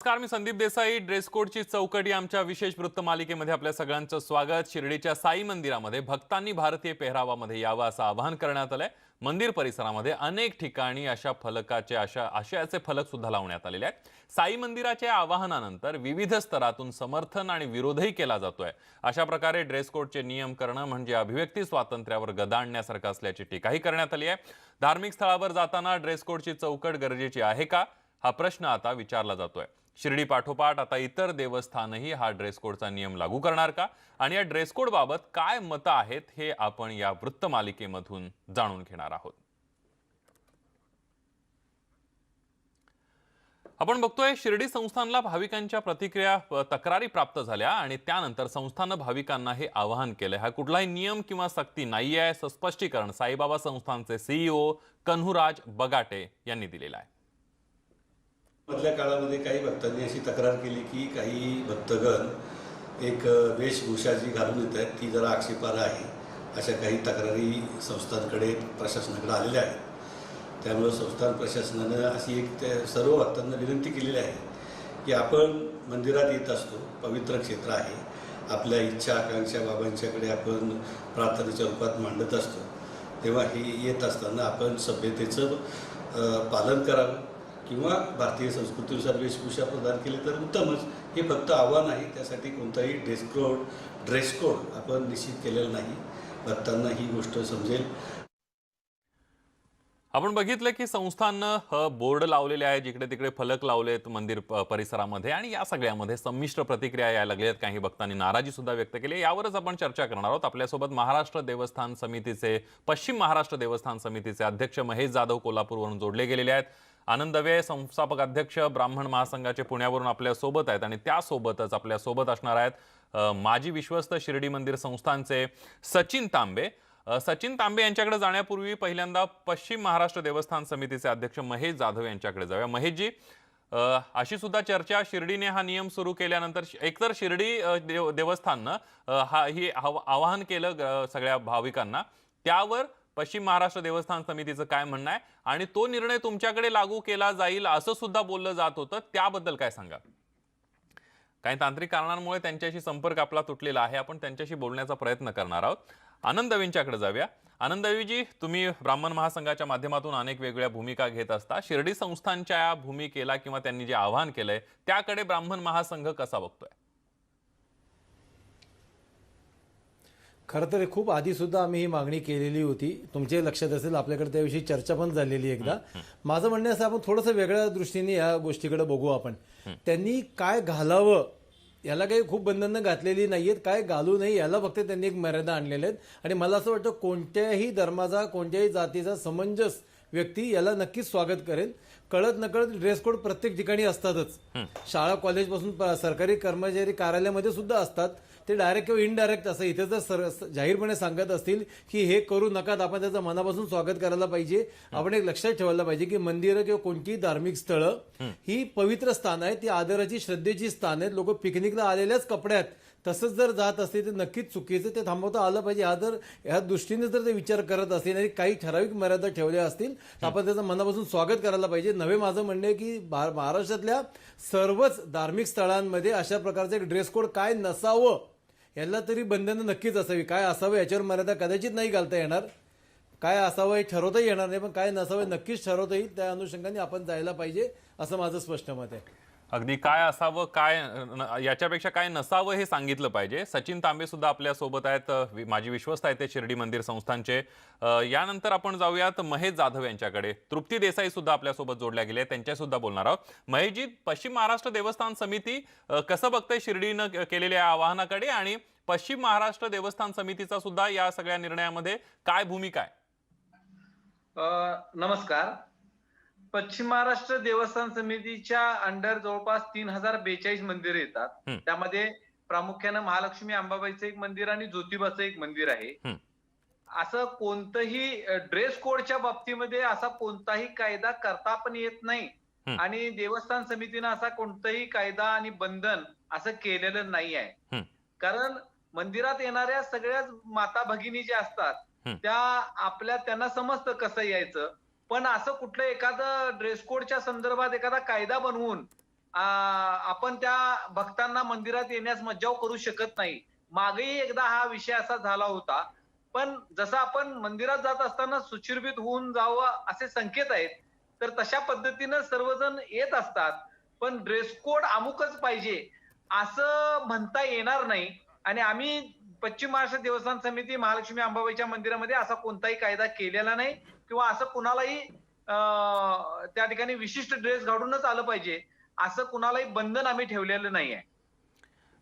नमस्कार, मी संदीप देसाई. ड्रेस कोडची चौकट या आमच्या विशेष वृत्त मालिकेमध्ये आपल्या सगळ्यांचं स्वागत. शिर्डीच्या साई मंदिरामध्ये भक्तांनी भारतीय पेहरावामध्ये यावं असं आवाहन करण्यात आलंय. मंदिर परिसरामध्ये अनेक ठिकाणी अशा फलकाचे आशयाचे फलक सुद्धा लावण्यात आलेले आहेत. साई मंदिराच्या आवाहनानंतर विविध स्तरातून समर्थन आणि विरोधही केला जातोय. अशा प्रकारे ड्रेस कोडचे नियम करणं म्हणजे अभिव्यक्ती स्वातंत्र्यावर गदा आणण्यासारखं असल्याची टीकाही करण्यात आली आहे. धार्मिक स्थळावर जाताना ड्रेस कोडची चौकट गरजेची आहे का, हा प्रश्न आता विचारला जातोय. शिर्डी पाठोपाठ आता इतर देवस्थानही हा ड्रेस कोडचा नियम लागू करणार का, आणि या ड्रेस कोड बाबत काय मतं आहेत हे आपण या वृत्त मालिकेमधून जाणून घेणार आहोत. आपण बघतोय शिर्डी संस्थानला भाविकांच्या प्रतिक्रिया तक्रारी प्राप्त झाल्या आणि त्यानंतर संस्थानं भाविकांना हे आवाहन केलं. हा कुठलाही नियम किंवा सक्ती नाहीये असं स्पष्टीकरण साईबाबा संस्थानचे सीईओ कन्हुराज बगाटे यांनी दिलेलं आहे. मधल्या काळामध्ये काही भक्तांनी अशी तक्रार केली की काही भक्तगण एक वेशभूषा जी घालून येत आहेत ती जरा आक्षेपार्ह आहे, अशा काही तक्रारी संस्थांकडे प्रशासनाकडे आलेल्या आहेत. त्यामुळे संस्थान प्रशासनानं अशी एक सर्व भक्तांना विनंती केलेली आहे की आपण मंदिरात येत असतो, पवित्र क्षेत्र आहे, आपल्या इच्छा आकांक्षा बाबांच्याकडे आपण प्रार्थनेच्या रूपात मांडत असतो. तेव्हा हे येत असताना आपण सभ्यतेचं पालन करावं किंवा भारतीय संस्कृतीनुसार वेशभूषा प्रदान केली तर उत्तमच. हे फक्त आव्हान आहे, त्यासाठी कोणताही ड्रेस कोड आपण निश्चित केलेला नाही. भक्तांना ही गोष्ट समजेल. आपण बघितलं की संस्थाननं बोर्ड लावलेले आहे, जिकडे तिकडे फलक लावलेत मंदिर परिसरामध्ये, आणि या सगळ्यामध्ये संमिश्र प्रतिक्रिया यायला लागल्यात. काही भक्तांनी नाराजी सुद्धा व्यक्त केली. यावरच आपण चर्चा करणार आहोत. आपल्यासोबत पश्चिम महाराष्ट्र देवस्थान समितीचे अध्यक्ष महेश जाधव कोल्हापूरवरून जोडले गेलेले आहेत. आनंद दवे संस्थापक अध्यक्ष ब्राह्मण महासंघाचे पुण्यावरून आपल्या सोबत आहेत, आणि त्यासोबतच आपल्या सोबत असणार आहेत माजी विश्वस्त शिर्डी मंदिर संस्थानचे सचिन तांबे. सचिन तांबे यांच्याकडे जाण्यापूर्वी पहिल्यांदा पश्चिम महाराष्ट्र देवस्थान समितीचे अध्यक्ष महेश जाधव यांच्याकडे जाऊया. महेशजी, अशी सुद्धा चर्चा, शिर्डीने हा नियम सुरू केल्यानंतर एकतर शिर्डी देवस्थाननं आवाहन केलं सगळ्या भाविकांना, त्यावर पश्चिम महाराष्ट्र देवस्थान समितीचं काय म्हणणं आहे, आणि तो निर्णय तुमच्याकडे लागू केला जाईल असं सुद्धा बोललं जात होतं, त्याबद्दल काय सांगा? काही तांत्रिक कारणांमुळे त्यांच्याशी संपर्क आपला तुटलेला आहे. आपण त्यांच्याशी बोलण्याचा प्रयत्न करणार आहोत. आनंद दवेंच्याकडे जाऊया. आनंद दवेजी, तुम्ही ब्राह्मण महासंघाच्या माध्यमातून अनेक वेगवेगळ्या भूमिका घेत असता. शिर्डी संस्थानच्या भूमिकेला किंवा त्यांनी जे आवाहन केलंय त्याकडे ब्राह्मण महासंघ कसा बघतोय? खरं तर खूप आधी सुद्धा आम्ही ही मागणी केलेली होती. तुमचे लक्षात असेल, आपल्याकडे त्याविषयी चर्चा पण झालेली एकदा. माझं म्हणणं असं, आपण थोडंसं वेगळ्या दृष्टीने या गोष्टीकडे बघू. आपण त्यांनी काय घालावं याला काही खूप बंधनं घातलेली नाहीयेत, काय घालू नये याला फक्त त्यांनी एक मर्यादा आणलेल्या आहेत. आणि मला असं वाटतं कोणत्याही धर्माचा, कोणत्याही जातीचा समंजस व्यक्ती याला नक्कीच स्वागत करेल. कळत नकळत ड्रेस कोड प्रत्येक ठिकाणी असतातच. शाळा कॉलेजपासून सरकारी कर्मचारी कार्यालयामध्ये सुद्धा असतात. ते डायरेक्ट किंवा इनडायरेक्ट असं इथे जर जाहीरपणे सांगत असतील की हे करू नका, आपण त्याचं मनापासून स्वागत करायला पाहिजे. आपण एक लक्षात ठेवायला पाहिजे की मंदिरं किंवा कोणतीही धार्मिक स्थळं ही पवित्र स्थान आहेत, ती आदराची, श्रद्धेची स्थान आहेत. लोक पिकनिकला आलेल्याच कपड्यात तसंच जर जात असतील तर नक्कीच चुकीचं, ते थांबवता आलं पाहिजे. ह्या दृष्टीने जर ते विचार करत असतील आणि काही ठराविक मर्यादा ठेवल्या असतील तर आपण त्याचं मनापासून स्वागत करायला पाहिजे. नवे माझं म्हणणं आहे की महाराष्ट्रातल्या सर्वच धार्मिक स्थळांमध्ये अशा प्रकारचं एक ड्रेस कोड काय नसावं याला तरी बंधनं नक्कीच असावी. काय असावं याच्यावर मर्यादा कदाचित नाही घालता येणार, काय असावं हे ठरवता येणार नाही, पण काय नसावं नक्कीच ठरवता येईल. त्या अनुषंगाने आपण जायला पाहिजे असं माझं स्पष्ट मत आहे. अगदी काय असावं, काय याच्यापेक्षा काय नसावं हे सांगितलं पाहिजे. सचिन तांबे सुद्धा आपल्या सोबत आहेत, माजी विश्वस्त आहेत ते शिर्डी मंदिर संस्थानचे. यानंतर आपण जाऊयात महेश जाधव यांच्याकडे. तृप्ती देसाई सुद्धा आपल्या सोबत जोडल्या गेल्या, त्यांच्या सुद्धा बोलणार आहोत. महेशजी, पश्चिम महाराष्ट्र देवस्थान समिती कसं बघतंय शिर्डीनं केलेल्या आवाहनाकडे, आणि पश्चिम महाराष्ट्र देवस्थान समितीचा सुद्धा या सगळ्या निर्णयामध्ये काय भूमिका आहे? नमस्कार. पश्चिम महाराष्ट्र देवस्थान समितीच्या अंडर जवळपास 3042 मंदिरं येतात. त्यामध्ये प्रामुख्यानं महालक्ष्मी अंबाबाईचं एक मंदिर आणि ज्योतिबाचं एक मंदिर आहे. असं कोणतंही ड्रेस कोडच्या बाबतीमध्ये असा कोणताही कायदा करता पण येत नाही, आणि देवस्थान समितीनं असा कोणताही कायदा आणि बंधन असं केलेलं नाही आहे. कारण मंदिरात येणाऱ्या सगळ्याच माता भगिनी ज्या असतात त्या त्यांना समजतं कसं यायचं. पण असं कुठलं एखादं ड्रेस कोडच्या संदर्भात एखादा कायदा बनवून आपण त्या भक्तांना मंदिरात येण्यास मज्जाव करू शकत नाही. मागेही एकदा हा विषय असा झाला होता. पण जसं आपण मंदिरात जात असताना सुशोभित होऊन जावं असे संकेत आहेत, तर तशा पद्धतीनं सर्वजण येत असतात. पण ड्रेस कोड अमुकच पाहिजे असं म्हणता येणार नाही. आणि आम्ही पश्चिम महाराष्ट्र देवस्थान समिती महालक्ष्मी अंबाबाईच्या मंदिरामध्ये असा कोणताही कायदा केलेला नाही किंवा असं कुणालाही त्या ठिकाणी विशिष्ट ड्रेस घालूनच आलं पाहिजे असं कुणालाही बंधन आम्ही ठेवलेलं नाहीये.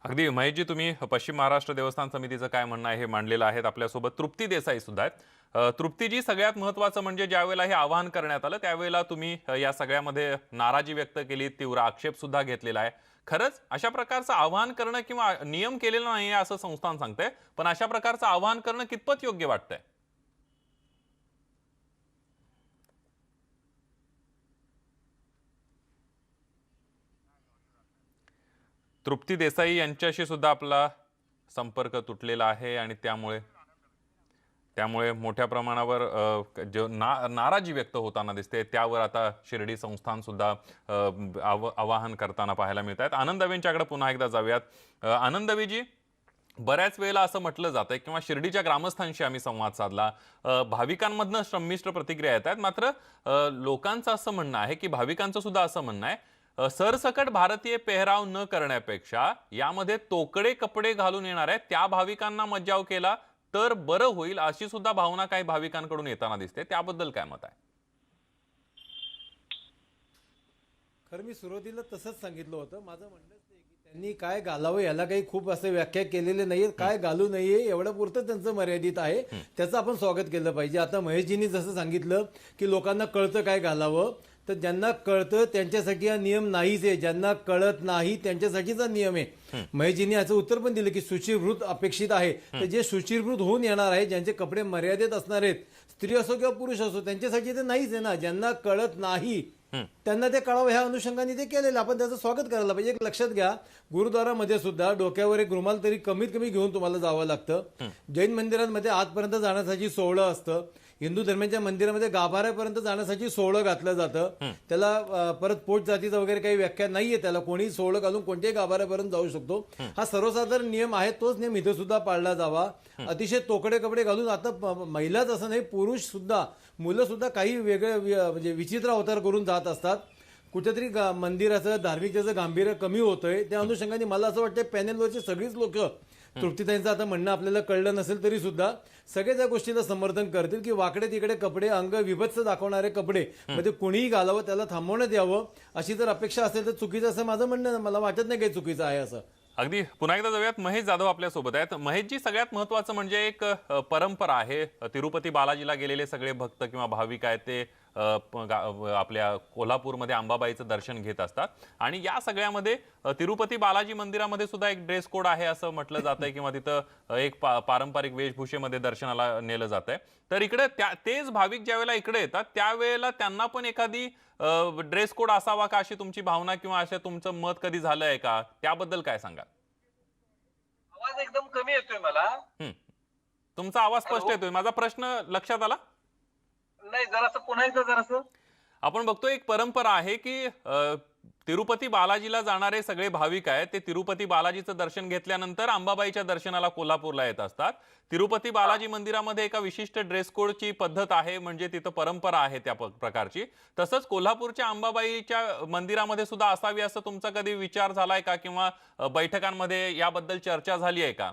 अगदी महेशजी, तुम्ही पश्चिम महाराष्ट्र देवस्थान समितीचं काय म्हणणं आहे हे मांडलेलं आहे. आपल्यासोबत तृप्ती देसाई सुद्धा आहेत. तृप्तीजी, सगळ्यात महत्त्वाचं म्हणजे ज्यावेळेला हे आवाहन करण्यात आलं त्यावेळेला तुम्ही या सगळ्यामध्ये नाराजी व्यक्त केली, तीव्र आक्षेप सुद्धा घेतलेला आहे. खरंच अशा प्रकारचं आवाहन करणं किंवा नियम केलेला नाही असं संस्थान सांगतंय, पण अशा प्रकारचं आवाहन करणं कितपत योग्य वाटतंय? तृप्ती देसाई यांच्याशी सुद्धा आपला संपर्क तुटलेला आहे आणि त्यामुळे त्यामुळे मोठ्या प्रमाणावर जो नाराजी व्यक्त होताना दिसते, त्यावर आता शिर्डी संस्थान सुद्धा आवाहन करताना पाहायला मिळत आहेत. आनंद दवेंच्याकडे पुन्हा एकदा जाऊयात. आनंद दवेजी, बऱ्याच वेळेला असं म्हटलं जातंय किंवा शिर्डीच्या ग्रामस्थांशी आम्ही संवाद साधला, भाविकांमधनं संमिश्र प्रतिक्रिया येत आहेत. मात्र लोकांचं असं म्हणणं आहे की भाविकांचं सुद्धा असं म्हणणं आहे, सरसकट भारतीय पेहराव न करण्यापेक्षा यामध्ये तोकडे कपडे घालून येणार आहेत त्या भाविकांना मज्जाव केला तर बरं होईल, अशी सुद्धा भावना काही भाविकांकडून येताना दिसते. त्याबद्दल काय मत आहे? खरं मी सुरुवातीला तसंच सांगितलं होतं. माझं म्हणणंच नाही की त्यांनी काय घालावं याला काही खूप असं व्याख्या केलेले नाहीये. काय घालू नये एवढं पुरतं त्यांचं मर्यादित आहे. त्याचं आपण स्वागत केलं पाहिजे. आता महेशजींनी जसं सांगितलं की लोकांना कळतं काय घालावं, तर ज्यांना कळतं त्यांच्यासाठी हा नियम नाहीच आहे. ज्यांना कळत नाही त्यांच्यासाठीचा नियम आहे. महेशजींनी याचं उत्तर पण दिलं की शुचिर्भूत अपेक्षित आहे. तर जे शुचिर्भूत होऊन येणार आहे, ज्यांचे कपडे मर्यादित असणार आहेत, स्त्री असो किंवा पुरुष असो, त्यांच्यासाठी ते नाहीच आहे ना. ज्यांना कळत नाही त्यांना ते कळावं ह्या अनुषंगाने ते केलेलं, आपण त्याचं स्वागत करायला पाहिजे. एक लक्षात घ्या, गुरुद्वारामध्ये सुद्धा डोक्यावर एक रुमाल तरी कमीत कमी घेऊन तुम्हाला जावं लागतं. जैन मंदिरांमध्ये आतपर्यंत जाण्यासाठी सोहळं असतं. हिंदू धर्माच्या मंदिरामध्ये गाभाऱ्यापर्यंत जाण्यासाठी सोहळं घातलं जातं. त्याला परत पोट जातीचा वगैरे काही व्याख्या नाहीये. त्याला कोणी सोहळं घालून कोणत्याही गाभाऱ्यापर्यंत जाऊ शकतो. हा सर्वसाधारण नियम आहे. तोच नियम इथे सुद्धा पाळला जावा. अतिशय तोकडे कपडे घालून, आता महिलाच असं नाही, पुरुष सुद्धा, मुलं सुद्धा काही वेगळे म्हणजे विचित्र अवतार करून जात असतात. कुठेतरी मंदिराचं धार्मिक त्याचं गांभीर्य कमी होतंय. त्या अनुषंगाने मला असं वाटतं पॅनेलवरची सगळीच लोक, तृप्तीताईंचं आता म्हणणं आपल्याला कळलं नसेल तरी सुद्धा सगळे त्या गोष्टीला समर्थन करतील की वाकडे तिकडे कपडे, अंग विभत्स दाखवणारे कपडे मध्ये कुणीही घालावं, त्याला थांबवण्यात यावं, अशी जर अपेक्षा असेल तर चुकीचं असं माझं म्हणणं. मला वाटत नाही काही चुकीचं आहे असं. अगदी पुन्हा एकदा जाऊयात. महेश जाधव आपल्या सोबत आहेत. महेशजी, सगळ्यात महत्वाचं म्हणजे एक परंपरा आहे. तिरुपती बालाजीला गेलेले सगळे भक्त किंवा भाविक आहेत ते आपल्या कोल्हापूरमध्ये अंबाबाईचं दर्शन घेत असतात आणि या सगळ्यामध्ये तिरुपती बालाजी मंदिरामध्ये सुद्धा एक ड्रेस कोड आहे असं म्हटलं जातंय किंवा तिथं एक पारंपरिक वेशभूषेमध्ये दर्शनाला नेलं जातंय. तर इकडे तेच भाविक ज्यावेळेला इकडे येतात त्यावेळेला त्यांना पण एखादी ड्रेस कोड असावा का, अशी तुमची भावना किंवा असं तुमचं मत कधी झालंय का? त्याबद्दल काय सांगाल? आवाज एकदम कमी येतोय मला. तुमचा आवाज स्पष्ट येतोय. माझा प्रश्न लक्षात आला? नाही, जरासं पुन्हा एकदा जरासं. आपण बघतो एक परंपरा आहे की तिरुपती बालाजीला जाणारे सगळे भाविक आहेत ते तिरुपती बालाजीचं दर्शन घेतल्यानंतर अंबाबाईच्या दर्शनाला कोल्हापूरला येत असतात. तिरुपती बालाजी मंदिरामध्ये एका विशिष्ट ड्रेस कोडची पद्धत आहे, म्हणजे तिथं परंपरा आहे त्या प्रकारची. तसंच कोल्हापूरच्या अंबाबाईच्या मंदिरामध्ये सुद्धा असावी असं तुमचा कधी विचार झालाय का किंवा बैठकांमध्ये याबद्दल चर्चा झाली आहे का?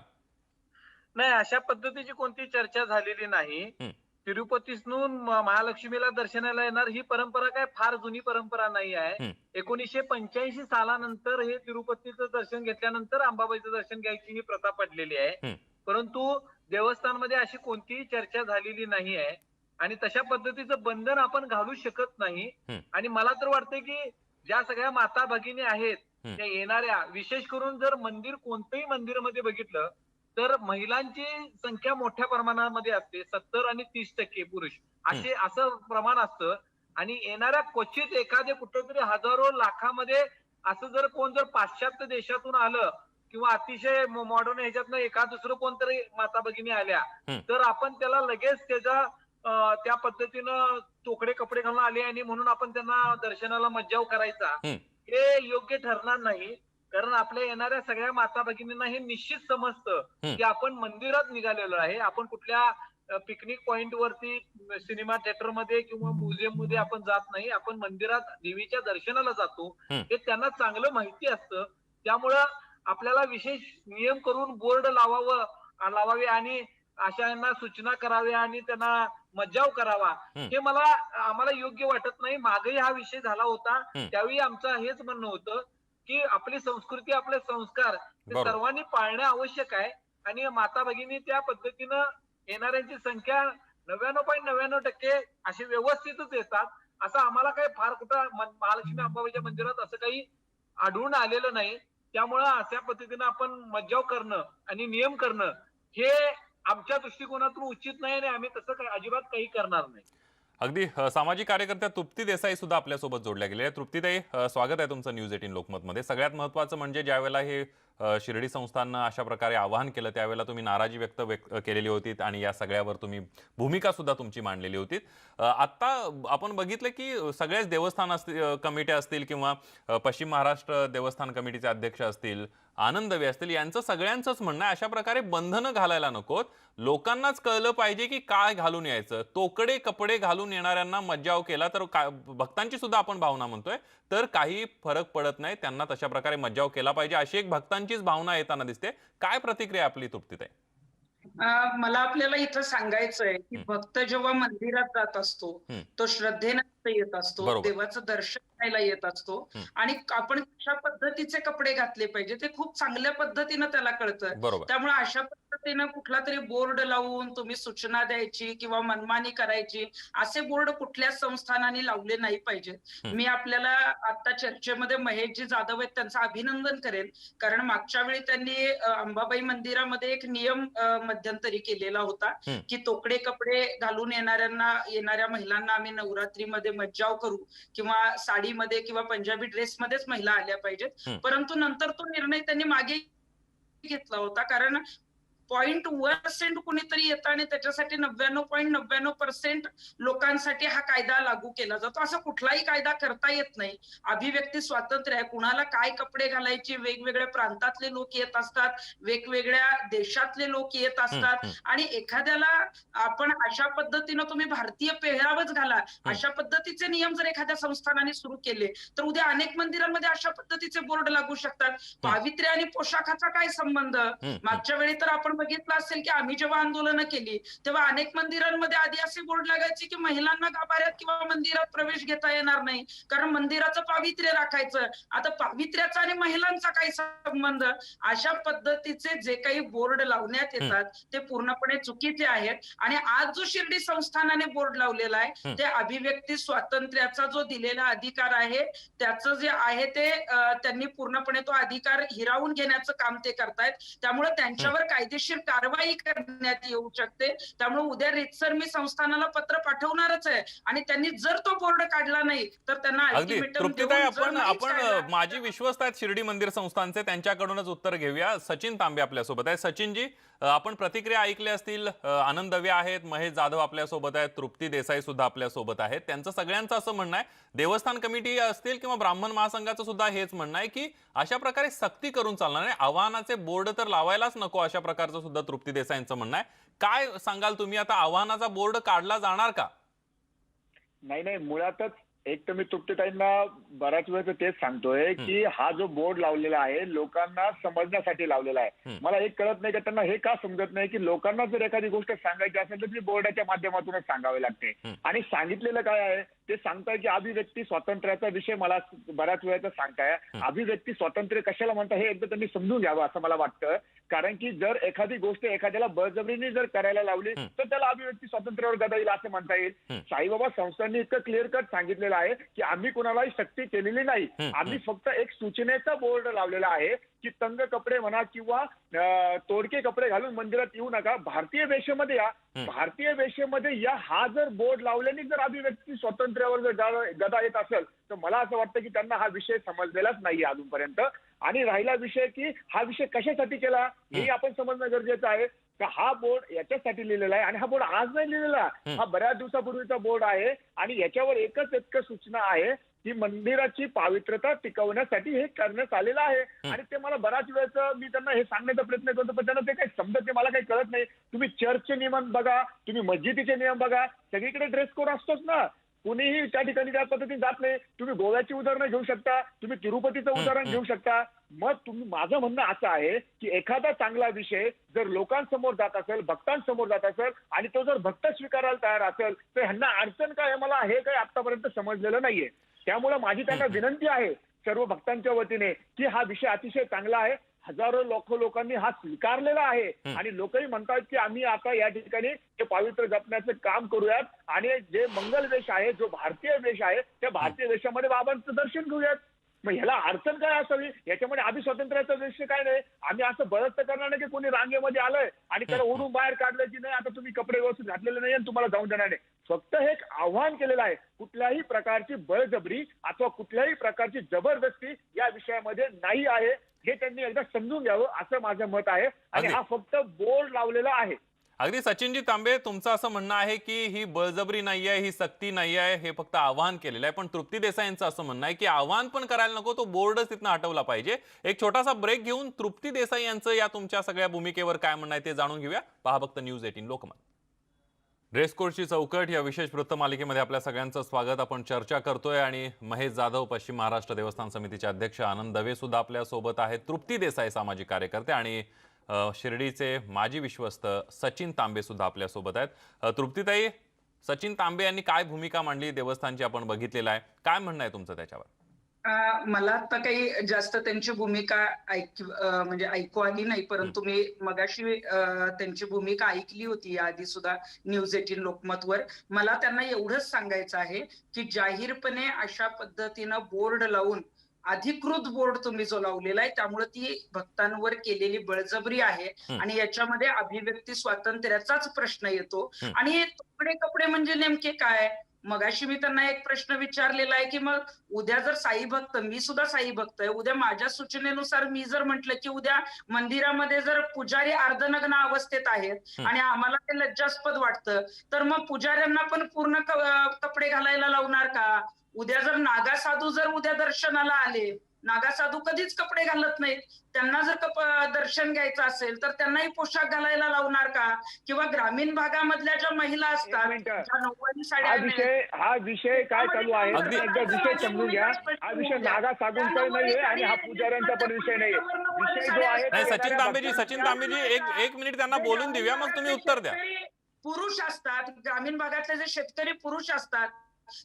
नाही, अशा पद्धतीची कोणती चर्चा झालेली नाही. तिरुपतीतून महालक्ष्मीला दर्शनाला येणार ही परंपरा काय फार जुनी परंपरा नाही आहे. 1985 सालानंतर हे तिरुपतीचं दर्शन घेतल्यानंतर अंबाबाईचं दर्शन घ्यायची ही प्रथा पडलेली आहे. परंतु देवस्थानमध्ये अशी कोणतीही चर्चा झालेली नाही आहे आणि तशा पद्धतीचं बंधन आपण घालू शकत नाही. आणि मला तर वाटतंय की ज्या सगळ्या माता भगिनी आहेत त्या येणाऱ्या, विशेष करून जर मंदिर कोणत्याही मंदिरामध्ये बघितलं तर महिलांची संख्या मोठ्या प्रमाणामध्ये असते. 70 आणि 30% पुरुष असं प्रमाण असतं. आणि येणाऱ्या क्वचित एखाद्या कुठेतरी हजारो लाखामध्ये असं जर कोण जर पाश्चात्य देशातून आलं किंवा अतिशय मॉडर्न ह्याच्यातनं एखाद दुसरं कोणतरी माता भगिनी आल्या तर आपण त्याला लगेच त्या पद्धतीनं तोकडे कपडे घालून आले आणि म्हणून आपण त्यांना दर्शनाला मज्जाव करायचा, हे योग्य ठरणार नाही. कारण आपल्या येणाऱ्या सगळ्या माता भगिनींना हे निश्चित समजतं की आपण मंदिरात निघालेलो आहे. आपण कुठल्या पिकनिक पॉइंट वरती सिनेमा थिएटर मध्ये किंवा म्युझियम मध्ये आपण जात नाही. आपण मंदिरात देवीच्या दर्शनाला जातो. हे त्यांना चांगलं माहिती असतं. त्यामुळं आपल्याला विशेष नियम करून बोर्ड लावावे आणि अशांना सूचना कराव्या आणि त्यांना मज्जाव करावा हे आम्हाला योग्य वाटत नाही. मागेही हा विषय झाला होता. त्यावेळी आमचं हेच म्हणणं होतं की आपली संस्कृती, आपले संस्कार हे बरोबर. सर्वांनी पाळणे आवश्यक आहे आणि माता भगिनी त्या पद्धतीनं येणाऱ्यांची संख्या 99.99% अशी व्यवस्थितच येतात. असं आम्हाला काही फार कुठं महालक्ष्मी अंबाबाईच्या मंदिरात असं काही आढळून आलेलं नाही. त्यामुळं अशा पद्धतीनं आपण मज्जाव करणं आणि नियम करणं हे आमच्या दृष्टिकोनातून उचित नाही आणि आम्ही तसं अजिबात काही करणार नाही. अगदी सामाजिक कार्यकर्त्या तृप्ती देसाई सुद्धा आपल्यासोबत जोडल्या गेल्या आहेत. तृप्तीताई, स्वागत आहे तुमचं न्यूज 18 लोकमतमध्ये. सगळ्यात महत्त्वाचं म्हणजे ज्यावेळेला हे शिर्डी संस्थाननं अशा प्रकारे आवाहन केलं त्यावेळेला तुम्ही नाराजी व्यक्त केलेली होती आणि या सगळ्यावर तुम्ही भूमिका सुद्धा तुमची मांडलेली होती. आत्ता आपण बघितलं की सगळ्याच देवस्थान कमिट्या असतील किंवा पश्चिम महाराष्ट्र देवस्थान कमिटीचे अध्यक्ष असतील, आनंदवे असतील, यांचं सगळ्यांचंच म्हणणं आहे अशा प्रकारे बंधनं घालायला नकोत. लोकांनाच कळलं पाहिजे की काय घालून यायचं. तोकडे कपडे घालून येणाऱ्यांना मज्जाव केला तर भक्तांची सुद्धा आपण भावना म्हणतोय तर काही फरक पडत नाही. त्यांना तशा प्रकारे मज्जाव केला पाहिजे अशी एक भक्तांचीच भावना येताना दिसते. काय प्रतिक्रिया आपली तृप्तीताई? मला आपल्याला इथं सांगायचंय की भक्त जेव्हा मंदिरात जात असतो तो श्रद्धेनं येत असतो, बरोबर. देवाचं दर्शन घ्यायला येत असतो आणि आपण कशा पद्धतीचे कपडे घातले पाहिजे ते खूप चांगल्या पद्धतीनं त्याला कळतं. बरोबर. त्यामुळे अशा पद्धतीनं कुठला तरी बोर्ड लावून तुम्ही सूचना द्यायची किंवा मनमानी करायची असे बोर्ड कुठल्याच संस्थानाने लावले नाही पाहिजेत. मी आपल्याला आता चर्चेमध्ये महेशजी जाधव आहेत त्यांचं अभिनंदन करेन, कारण मागच्या वेळी त्यांनी अंबाबाई मंदिरामध्ये एक नियम मध्यंतरी केलेला होता की तोकडे कपडे घालून येणाऱ्या महिलांना आम्ही नवरात्रीमध्ये मज्जाव करू किंवा साडीमध्ये किंवा पंजाबी ड्रेसमध्येच महिला आल्या पाहिजेत. परंतु नंतर तो निर्णय त्यांनी मागे घेतला होता, कारण 0.1% कुणीतरी येतं आणि त्याच्यासाठी 99.99% लोकांसाठी हा कायदा लागू केला जातो. असा कुठलाही कायदा करता येत नाही. अभिव्यक्ती स्वातंत्र्य आहे. कुणाला काय कपडे घालायचे, वेगवेगळ्या प्रांतातले लोक येत असतात, वेगवेगळ्या देशातले लोक येत असतात आणि एखाद्याला आपण अशा पद्धतीनं तुम्ही भारतीय पेहरावच घाला अशा पद्धतीचे नियम जर एखाद्या संस्थानाने सुरू केले तर उद्या अनेक मंदिरांमध्ये अशा पद्धतीचे बोर्ड लागू शकतात. पावित्र्य आणि पोशाखाचा काय संबंध? मागच्या वेळी तर आपण बघितलं असेल की आम्ही जेव्हा आंदोलनं केली तेव्हा अनेक मंदिरांमध्ये आधी असे बोर्ड लागायचे की महिलांना गाभाऱ्यात किंवा मंदिरात प्रवेश घेता येणार नाही, कारण मंदिराचं पावित्र्य राखायचं. आता पावित्र्याचा आणि महिलांचा काही संबंध? अशा पद्धतीचे जे काही बोर्ड लावण्यात येतात ते पूर्णपणे चुकीचे आहेत. आणि आज जो शिर्डी संस्थानाने बोर्ड लावलेला आहे ते अभिव्यक्ती स्वातंत्र्याचा जो दिलेला अधिकार आहे त्याचं जे आहे ते त्यांनी पूर्णपणे तो अधिकार हिरावून घेण्याचं काम ते करतायत. त्यामुळे त्यांच्यावर कायदेशीर कारवाई करण्यात येऊ शकते. त्यामुळे उद्या रितसर मी संस्थानाला पत्र पाठवणारच आहे आणि त्यांनी जर तो बोर्ड काढला नाही तर त्यांना अगदी तृप्तीताई, आपण माझी विश्वस्त आहेत शिर्डी मंदिर संस्थानचे, त्यांच्याकडूनच उत्तर घेऊया. सचिन तांबे आपल्यासोबत आहे. सचिनजी, आपण प्रतिक्रिया ऐकल्या असतील. आनंद दवे आहेत, महेश जाधव आपल्यासोबत आहेत, तृप्ती देसाई सुद्धा आपल्यासोबत आहेत. त्यांचं सगळ्यांचं असं म्हणणं आहे, देवस्थान कमिटी असतील किंवा ब्राह्मण महासंघाचं सुद्धा हेच म्हणणं आहे की अशा प्रकारे सक्ती करून चालणार नाही. आव्हानाचे बोर्ड तर लावायलाच नको अशा प्रकारचं सुद्धा तृप्ती देसाईंचं म्हणणं आहे. काय सांगाल तुम्ही, आता आव्हानाचा बोर्ड काढला जाणार का? नाही, मुळातच एक तर मी तृप्तीताईंना बऱ्याच वेळेस तेच सांगतोय की हा जो बोर्ड लावलेला आहे लोकांना समजण्यासाठी लावलेला आहे. मला एक कळत नाही की त्यांना हे का समजत नाही की लोकांना जर एखादी गोष्ट सांगायची असेल तर ती बोर्डाच्या माध्यमातूनच सांगावी लागते. आणि सांगितलेलं काय आहे ते सांगताय की अभिव्यक्ती स्वातंत्र्याचा विषय मला बऱ्याच वेळेचा सांगताय. अभिव्यक्ती स्वातंत्र्य कशाला म्हणता हे एकदा त्यांनी समजून घ्यावं असं मला वाटतं. कारण की जर एखादी गोष्ट एखाद्याला बळजबरीने जर करायला लावली तर त्याला अभिव्यक्ती स्वातंत्र्यावर गदा येईल असं म्हणता येईल. साईबाबा संस्थांनी इतकं क्लिअर कट सांगितलेलं आहे की आम्ही कोणालाही सक्ती केलेली नाही. आम्ही फक्त एक सूचनेचा बोर्ड लावलेला आहे की तंग कपडे म्हणा किंवा तोडके कपडे घालून मंदिरात येऊ नका, भारतीय वेशेमध्ये या. भारतीय वेशेमध्ये या हा जर बोर्ड लावल्याने जर अभिव्यक्ती स्वातंत्र्यावर जर गदा येत असेल तर मला असं वाटतं की त्यांना हा विषय समजलेलाच नाही अजूनपर्यंत. आणि राहिला विषय की हा विषय कशासाठी केला हे आपण समजणं गरजेचं आहे. तर हा बोर्ड याच्यासाठी लिहिलेला आहे आणि हा बोर्ड आज नाही लिहिलेला, हा बऱ्याच दिवसापूर्वीचा बोर्ड आहे आणि याच्यावर एकच सूचना आहे ही मंदिराची पावित्र्यता टिकवण्यासाठी हे करण्यात आलेलं आहे आणि ते मला बराच वेळेस मी त्यांना हे सांगण्याचा प्रयत्न करतो पण त्यांना ते काही समजत नाही, मला काही कळत नाही. तुम्ही चर्चचे नियम बघा, तुम्ही मस्जिदीचे नियम बघा, सगळीकडे ड्रेस कोड असतोच ना. कुणीही त्या ठिकाणी त्या पद्धतीने जात नाही. तुम्ही गोव्याची उदाहरणं घेऊ शकता, तुम्ही तिरुपतीचं उदाहरण घेऊ शकता. मग तुम्ही माझं म्हणणं असं आहे की एखादा चांगला विषय जर लोकांसमोर जात असेल, भक्तांसमोर जात असेल आणि तो जर भक्त स्वीकारायला तयार असेल तर ह्यांना अडचण काय आहे मला हे काही आतापर्यंत समजलेलं नाहीये. त्यामुळे माझी त्यांना विनंती आहे सर्व भक्तांच्या वतीने की हा विषय अतिशय चांगला आहे. हजारो लोकांनी हा स्वीकारलेला आहे आणि लोकही म्हणतात की आम्ही आता या ठिकाणी हे पावित्र्य जपण्याचं काम करूयात आणि जे मंगल वेश आहे, जो भारतीय वेश आहे, त्या भारतीय वेशामध्ये बाबांचं दर्शन घेऊयात. मग ह्याला अडचण काय असावी? याच्यामध्ये आधी स्वातंत्र्याचा विषय काय नाही. आम्ही असं बळच करणार नाही की कोणी रांगेमध्ये आलंय आणि त्याला ओढून बाहेर काढलं की नाही आता तुम्ही कपडे व्यवस्थित घातलेले नाही आणि तुम्हाला जाऊन देणार नाही. फक्त हे एक आव्हान केलेलं आहे. कुठल्याही प्रकारची बळजबरी अथवा कुठल्याही प्रकारची जबरदस्ती या विषयामध्ये नाही आहे. हे त्यांनी एकदा समजून घ्यावं असं माझं मत आहे आणि हा फक्त बोर्ड लावलेला आहे. अगदी सचिनजी तांबे, तुमचं असं म्हणणं आहे की ही बळजबरी नाही आहे, ही सक्ती नाही आहे, हे फक्त आवाहन केलेलं आहे. पण तृप्ती देसाईंचं असं म्हणणं आहे की आवाहन पण करायला नको, तो बोर्डच तिथनं हटवला पाहिजे. एक छोटासा ब्रेक घेऊन तृप्ती देसाई यांचं या तुमच्या सगळ्या भूमिकेवर काय म्हणणं आहे ते जाणून घेऊया. पहा फक्त न्यूज 18 लोकमत. ड्रेसकोडची चौकट या विशेष वृत्तमालिकेमध्ये आपल्या सगळ्यांचं स्वागत. आपण चर्चा करतोय आणि महेश जाधव, पश्चिम महाराष्ट्र देवस्थान समितीचे अध्यक्ष, आनंद दवे सुद्धा आपल्या सोबत आहेत, तृप्ती देसाई सामाजिक कार्यकर्ते आणि शिर्डीचे माजी विश्वस्त सचिन तांबे सुद्धा आपल्या सोबत आहेत. तृप्तीताई, सचिन तांबे यांनी काय भूमिका मांडली देवस्थानची आपण बघितलेलं आहे, काय म्हणणं आहे तुमचं त्याच्यावर? मला आता काही जास्त त्यांची भूमिका म्हणजे ऐकू आली नाही, परंतु मी मगाशी त्यांची भूमिका ऐकली होती याआधी सुद्धा न्यूज 18 लोकमतवर. मला त्यांना एवढंच सांगायचं आहे की जाहीरपणे अशा पद्धतीनं बोर्ड लावून, अधिकृत बोर्ड तुम्ही जो लावलेला आहे त्यामुळे ती भक्तांवर केलेली बळजबरी आहे आणि याच्यामध्ये अभिव्यक्ती स्वातंत्र्याचाच प्रश्न येतो. आणि हे कपडे म्हणजे नेमके काय? मगाशी मी त्यांना एक प्रश्न विचारलेला आहे की मग उद्या जर साई भक्त, मी सुद्धा साई भक्त आहे, उद्या माझ्या सूचनेनुसार मी जर म्हटलं की उद्या मंदिरामध्ये जर पुजारी अर्धनग्न अवस्थेत आहेत आणि आम्हाला ते लज्जास्पद वाटतं, तर मग पुजाऱ्यांना पण पूर्ण कपडे घालायला लावणार का? उद्या जर नागा साधू जर उद्या दर्शनाला आले, नागा साधू कधीच कपडे घालत नाहीत, त्यांना जर दर्शन घ्यायचं असेल तर त्यांनाही पोशाख घालायला लावणार का? किंवा ग्रामीण भागामधल्या ज्या महिला असतात, ज्या नऊवारी साड्या, हा विषय काय चालू आहे एकदा विषय समजून घ्या. हा विषय नागा साधूंचा नाहीये आणि हा पुजाऱ्यांचा पण विषय नाहीये. विषय जो आहे सचिन तांबेजी एक मिनिट त्यांना बोलून देऊया, मग तुम्ही उत्तर द्या. पुरुष असतात, ग्रामीण भागातले जे शेतकरी पुरुष असतात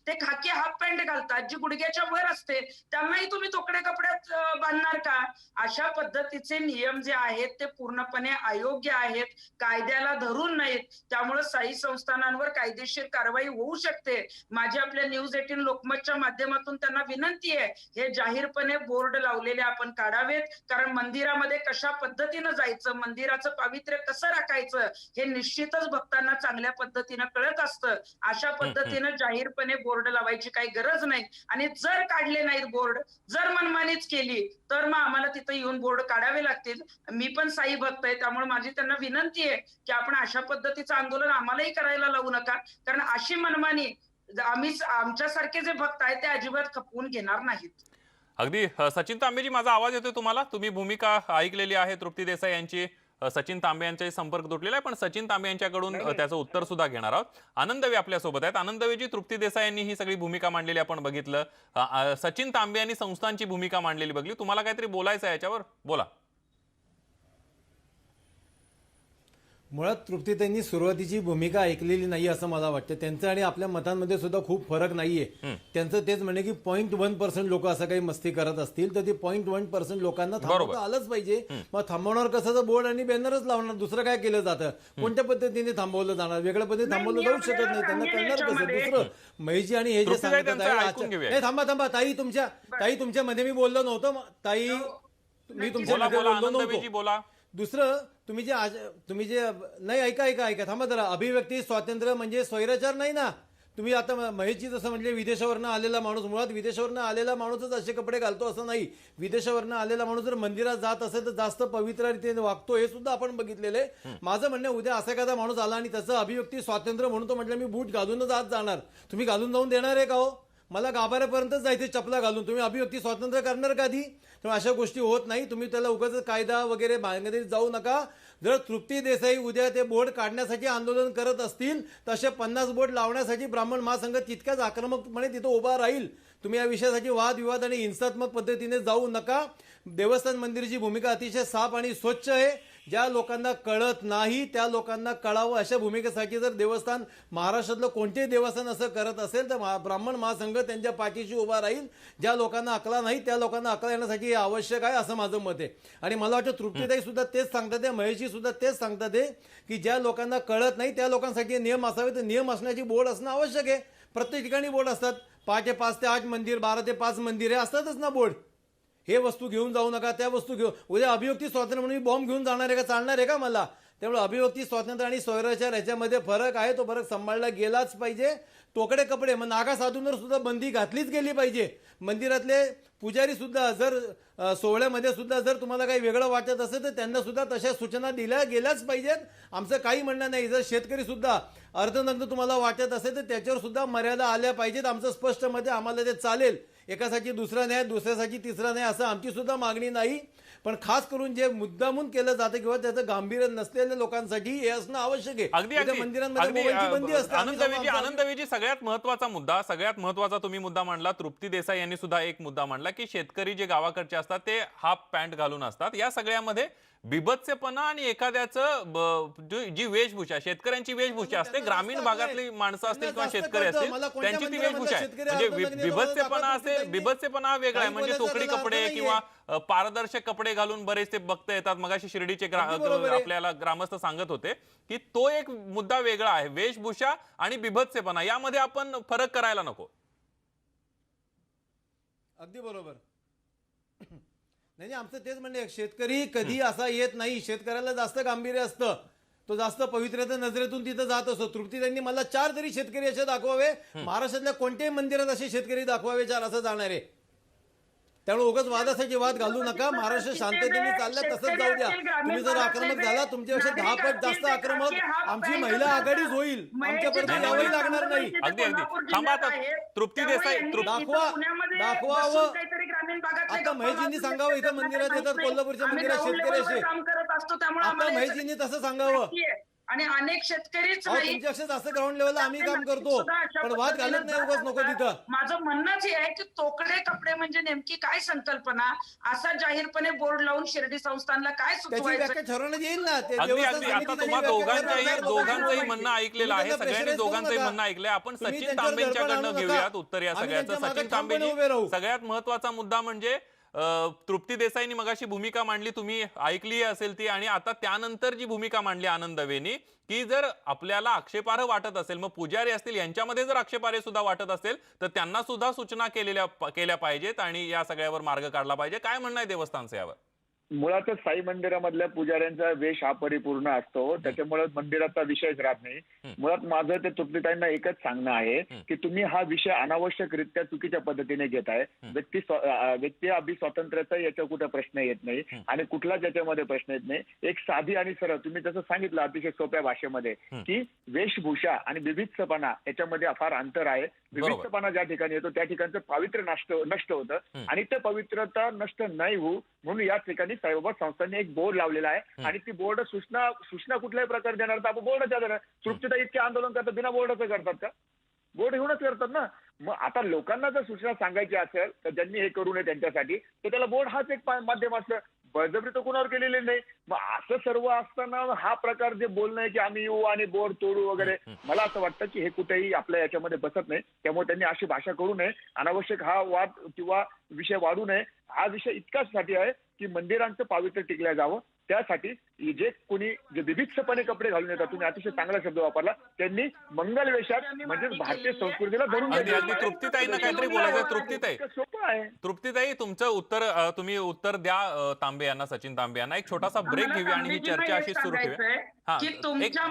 ते खाकी हाफ पॅन्ट घालतात जी गुडघ्याच्या वर असते, त्यांनाही तुम्ही तोकडे कपड्यात बांधणार का? अशा पद्धतीचे नियम जे आहेत ते पूर्णपणे अयोग्य आहेत, कायद्याला धरून नाहीत. त्यामुळे साई संस्थानांवर कायदेशीर कारवाई होऊ शकते. माझी आपल्या न्यूज 18 लोकमतच्या माध्यमातून त्यांना विनंती आहे, हे जाहीरपणे बोर्ड लावलेले आपण काढावेत. कारण मंदिरामध्ये कशा पद्धतीनं जायचं, मंदिराचं पावित्र्य कसं राखायचं हे निश्चितच भक्तांना चांगल्या पद्धतीनं कळत असतं. अशा पद्धतीनं जाहीरपणे बोर्ड लावायची काही गरज नाही. आणि जर काढले नाहीत बोर्ड, जर मनमानीच केली तर मग आम्हाला तिथे येऊन बोर्ड काढावे लागतील. मी पण साई भक्त आहे, त्यामुळे माझी त्यांना विनंती आहे की आपण अशा पद्धतीचं आंदोलन आम्हालाही करायला लावू नका. कारण अशी मनमानी आमच्यासारखे जे भक्त आहेत ते अजिबात खपवून घेणार नाहीत. अगदी सचिन तांबेजी, माझा आवाज येतोय तुम्हाला? तुम्ही भूमिका ऐकलेली आहे तृप्ती देसाई यांची. सचिन तांबे यांच्याशी संपर्क तुटलेला आहे, पण सचिन तांबे यांच्याकडून त्याचं उत्तर सुद्धा घेणार आहोत. आनंद दवे आपल्या सोबत आहेत. आनंद दवेजी, तृप्ती देसाई यांनी ही सगळी भूमिका मांडलेली आपण बघितलं, सचिन तांबे यांनी संस्थांची भूमिका मांडलेली बघली, तुम्हाला काहीतरी बोलायचं आहे याच्यावर? बोला. मुळात तृप्तीताईंनी सुरुवातीची भूमिका ऐकलेली नाही असं मला वाटतं. त्यांचं आणि आपल्या मतांमध्ये सुद्धा खूप फरक नाहीये. त्यांचं तेच म्हणे की 0.1% लोक असं काही मस्ती करत असतील तर ते 0.1% लोकांना थांबवता आलंच पाहिजे. मग थांबवणार कसं? तर बोर्ड आणि बॅनरच लावणार, दुसरं काय केलं जातं? कोणत्या पद्धतीने थांबवलं जाणार? वेगळ्या पद्धतीने थांबवलं जाऊ शकत नाही. त्यांना कळणार कसं? दुसरं महेशजी आणि हे जे सांगतात आहे, थांबा ताई, तुमच्या मध्ये मी बोललो नव्हतं ताई, मी तुमच्या मध्ये बोललो नव्हतो. दुसरं तुम्ही जे नाही, ऐका थांबा जरा. अभिव्यक्ती स्वातंत्र्य म्हणजे स्वैराचार नाही ना. तुम्ही आता महेशजी जसं म्हणजे विदेशावरनं आलेला माणूस, मुळात विदेशावरनं आलेला माणूसच असे कपडे घालतो असं नाही. विदेशावरनं आलेला माणूस जर मंदिरात जात असेल तर जास्त पवित्र रीतीने वागतो, हे सुद्धा आपण बघितलेलं आहे. माझं म्हणणं, उद्या असा एखादा माणूस आला आणि त्याचं अभिव्यक्ती स्वातंत्र्य म्हणून तो म्हटलं मी बूट घालूनच आत जाणार, तुम्ही घालून जाऊन देणार आहे का हो? मला गाभाऱ्यापर्यंत जायचे चपला घालून. तुम्ही अभिव्यक्ती स्वातंत्र्य करणार का आधी? तेव्हा अशा गोष्टी होत नाही. तुम्ही त्याला उगाच कायदा वगैरे मागण्यात जाऊ नका. जर तृप्ती देसाई उद्या ते बोर्ड काढण्यासाठी आंदोलन करत असतील तसे 50 बोर्ड लावण्यासाठी ब्राह्मण महासंघ तितक्याच आक्रमकपणे तिथं उभा राहील. तुम्ही या विषयासाठी वादविवाद आणि हिंसात्मक पद्धतीने जाऊ नका. देवस्थान मंदिराची भूमिका अतिशय साफ आणि स्वच्छ आहे. ज्या लोकांना कळत नाही त्या लोकांना कळावं अशा भूमिकेसाठी जर देवस्थान महाराष्ट्रातलं कोणतेही देवस्थान असं करत असेल तर ब्राह्मण महासंघ त्यांच्या पाठीशी उभा राहील. ज्या लोकांना अकला नाही त्या लोकांना अकला येण्यासाठी हे आवश्यक आहे असं माझं मत आहे. आणि मला वाटतं तृप्तीताई सुद्धा तेच सांगतात आहे, महेशजी सुद्धा तेच सांगतात आहे की ज्या लोकांना कळत नाही त्या लोकांसाठी नियम असावे. तर नियम असण्याची बोर्ड असणं आवश्यक आहे. प्रत्येक ठिकाणी बोर्ड असतात. 5 ते 8 मंदिर, 12 ते 5 मंदिर हे असतातच ना बोर्ड. हे वस्तू घेऊन जाऊ नका, त्या वस्तू घेऊन. उद्या अभिव्यक्ती स्वातंत्र्य म्हणून मी बॉम्ब घेऊन जाणार आहे का? चालणार आहे का मला? त्यामुळे अभिव्यक्ती स्वातंत्र्य आणि स्वैराचार याच्यामध्ये फरक आहे. तो फरक सांभाळला गेलाच पाहिजे. तोकडे कपडे मग नागा साधूंवर सुद्धा बंदी घातलीच गेली पाहिजे. मंदिरातले पुजारी सुद्धा जर सोहळ्यामध्ये सुद्धा जर तुम्हाला काही वेगळं वाटत असेल तर त्यांना सुद्धा तशा सूचना दिल्या गेल्याच पाहिजेत. आमचं काही म्हणणं नाही. जर शेतकरी सुद्धा अर्धनग्न तुम्हाला वाटत असेल तर त्याच्यावर सुद्धा मर्यादा आल्या पाहिजेत. आमचं स्पष्ट मत आहे, आम्हाला ते चालेल. एकासाठी दुसरा न्याय, दुसऱ्यासाठी तिसरा न्याय असं आमची सुद्धा मागणी नाही. पण खास करून जे मुद्दामून केलं जातं किंवा त्याचं गांभीर्य नसलेल्या लोकांसाठी हे असणं आवश्यक आहे. अगदी उद्या मंदिरांमध्ये मोबाईलची बंदी असते. आनंदवेजी सगळ्यात महत्वाचा तुम्ही मुद्दा मांडला. तृप्ती देसाई यांनी सुद्धा एक मुद्दा मांडला की शेतकरी जे गावाकडचे असतात ते हाफ पॅन्ट घालून असतात. या सगळ्यामध्ये बिभत्सेपणा आणि एखाद्याचं जी वेशभूषा, शेतकऱ्यांची वेशभूषा असते, ग्रामीण भागातली माणसं असतील किंवा शेतकरी असतील त्यांची ती वेशभूषा आहे. म्हणजे बिभत्सेपणा असेल, बिभत्सेपणा वेगळा आहे. म्हणजे तोकडी कपडे किंवा पारदर्शक कपडे घालून बरेचसे भक्त येतात. मगाशी शिर्डीचे आपल्याला ग्रामस्थ सांगत होते की तो एक मुद्दा वेगळा आहे. वेशभूषा आणि बिभत्सेपणा यामध्ये आपण फरक करायला नको. अगदी बरोबर. नाही, आमचं तेच म्हणणे, शेतकरी कधी असा येत नाही. शेतकऱ्याला जास्त गांभीर्य असतं. तो जास्त पवित्रता नजरेतून तिथं जात असतो. तृप्तीताईंनी मला 4 तरी शेतकरी असे दाखवावे. महाराष्ट्रातल्या कोणत्याही मंदिरात असे शेतकरी दाखवावे 4 असं जाणार आहे. त्यामुळे उगाच वादासाठी वाद घालू नका. महाराष्ट्र शांततेने चालल्या तसंच जाऊ द्या. तुम्ही जर आक्रमक झाला, तुमच्यापेक्षा 10 पट जास्त आक्रमक आमची महिला आघाडीच होईल. आमच्यापर्यंत यावंही लागणार नाही. अगदी थांबा. तृप्ती देसाई दाखवावं. आता महेशजींनी सांगावं इथं मंदिरात येतात, कोल्हापूरच्या मंदिरात शेतकरी असे. आता महेशजींनी तसं सांगावं. आणि अनेक शेतकरीच नाही. तुमच्यापेक्षा जास्त ग्राउंड लेवलला आम्ही काम करतो, पण वाद घालत नाही उगाच नको तिथं. माझं म्हणणंच हे आहे की तोकडे कपडे म्हणजे नेमकी काय संकल्पना, असा जाहीरपणे बोर्ड लावून शिर्डी संस्थानला काय त्याची सुचवायचं? व्याख्या ठरवण्यात येईल ना. ते अगदी देवस्थान आता समितीने तुम्हा व्याख्या दोघांचंही म्हणणं ऐकलेलं आहे. सगळ्यांनी दोघांचंही म्हणणं ऐकलंय. आपण सचिन तांबेंच्याकडनं घेऊयात उत्तर या सगळ्याचं. सचिन तांबेंनी सगळ्यात महत्वाचा मुद्दा म्हणजे तृप्ती देसाईंनी मगाशी भूमिका मांडली, तुम्ही ऐकली असेल ती. आणि आता त्यानंतर जी भूमिका मांडली आनंद दवेनी की जर आपल्याला आक्षेपार्ह वाटत असेल, मग पुजारी असतील यांच्यामध्ये जर आक्षेपार्ह सुद्धा वाटत असेल तर त्यांना सुद्धा सूचना केल्या पाहिजेत आणि या सगळ्यावर मार्ग काढला पाहिजे. काय म्हणणं आहे देवस्थानचं यावर? मुळातच साई मंदिरामधल्या पुजाऱ्यांचा वेश हा परिपूर्ण असतो. त्याच्यामुळे मंदिराचा विषयच राहत नाही. मुळात माझं ते तृप्तीताईंना एकच सांगणं आहे की तुम्ही हा विषय अनावश्यकरित्या चुकीच्या पद्धतीने घेताय. व्यक्ती स्वातंत्र्याचा याच्या कुठे प्रश्न येत नाही आणि कुठलाच याच्यामध्ये प्रश्न येत नाही. एक साधी आणि सरळ, तुम्ही जसं सांगितलं अतिशय सोप्या भाषेमध्ये, की वेशभूषा आणि विविधपणा याच्यामध्ये फार अंतर आहे. विविधपणा ज्या ठिकाणी येतो त्या ठिकाणचं पावित्र्य नष्ट होतं आणि ते पवित्रता नष्ट नाही होऊ म्हणून या ठिकाणी साईबाबा संस्थांनी एक बोर्ड लावलेला आहे. आणि ती बोर्ड सूचना कुठल्याही प्रकारे देणार तर आपण बोर्डाच्या देणार. तृप्तीताई इतके आंदोलन करतात, बिना बोर्डाचं करतात का? बोर्ड घेऊनच करतात ना. मग आता लोकांना जर सूचना सांगायची असेल तर ज्यांनी हे करू नये त्यांच्यासाठी, तर त्याला बोर्ड हाच एक माध्यम असतं. बळजबरी तर कुणावर केलेली नाही. मग असं सर्व असताना हा प्रकार जे बोलणं आहे की आम्ही येऊ आणि बोर्ड तोडू वगैरे, मला असं वाटतं की हे कुठेही आपल्या याच्यामध्ये बसत नाही. त्यामुळे त्यांनी अशी भाषा करू नये. अनावश्यक हा वाद किंवा विषय वाढू नये. हा विषय इतकाचसाठी आहे की मंदिरांचं पावित्र्य टिकलं जावं. त्यासाठी जे कोणी जे विविधपणे कपडे घालून येतात, तुम्ही अतिशय चांगला शब्द वापरला, त्यांनी मंगल वेशात म्हणजे भारतीय संस्कृतीला धरून तृप्तीताईंना काहीतरी बोलायचं. तृप्तीताई, सोपं आहे. तृप्तीताई तुमचं उत्तर तुम्ही उत्तर द्या तांबे यांना, सचिन तांबे यांना. एक छोटासा ब्रेक घेऊया आणि ही चर्चा अशीच सुरू ठेवूया.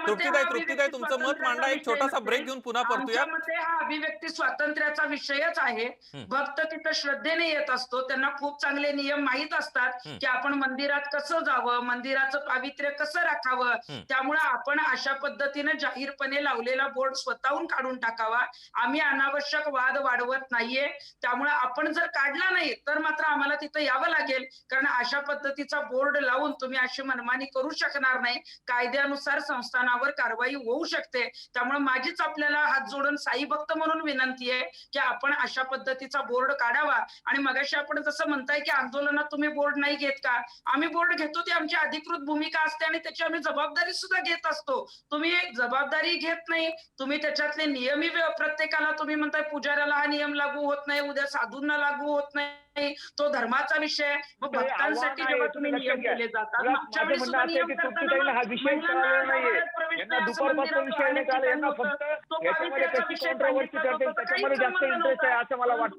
तृप्तीताई तुमचं मत मांडा. एक छोटासा ब्रेक घेऊन पुन्हा परतूया. हा अभिव्यक्ती स्वातंत्र्याचा विषयच आहे. भक्त तिथं श्रद्धेने येत असतो, त्यांना खूप चांगले नियम माहीत असतात की आपण मंदिरात कसं जावं, मंदिराचं पावित्र्य कसं राखावं, त्यामुळे आपण अशा पद्धतीने जाहीरपणे लावलेला बोर्ड स्वतःहून काढून टाकावा. आम्ही अनावश्यक वाद वाढवत नाहीये. त्यामुळे आपण जर काढला नाही तर मात्र आम्हाला तिथं यावं लागेल, कारण अशा पद्धतीचा बोर्ड लावून तुम्ही अशी मनमानी करू शकणार नाही. कायद्यानुसार संस्थानावर कारवाई होऊ शकते. त्यामुळे माझीच आपल्याला हात जोडून साई भक्त म्हणून विनंती आहे की आपण अशा पद्धतीचा बोर्ड काढावा. आणि मगाशी आपण जसं म्हणताय की आंदोलनात तुम्ही बोर्ड नाही घेत का, आम्ही बोर्ड घेतो, ती आमची अधिकृत भूमिका असते आणि त्याची आम्ही जबाबदारी सुद्धा घेत असतो. तुम्ही जबाबदारी घेत नाही, तुम्ही त्याच्यातले नियमही प्रत्येकाला तुम्ही म्हणताय पुजाऱ्याला हा नियम लागू होत नाही, उद्या साधूंना लागू होत नाही, तो धर्माचा विषय. मग भक्तांसाठी जेव्हा तुम्ही नियम केले जातात, मागच्या वेळी सुद्धा नियम करताना हा विषय कळलेला नाहीये. यांना दुपारपासून विषय नाही कळला. यांना फक्त याच्यामध्ये कशी कॉन्ट्रोवर्सी करते त्याच्यामध्ये जास्त इंटरेस्ट आहे असं मला वाटतं.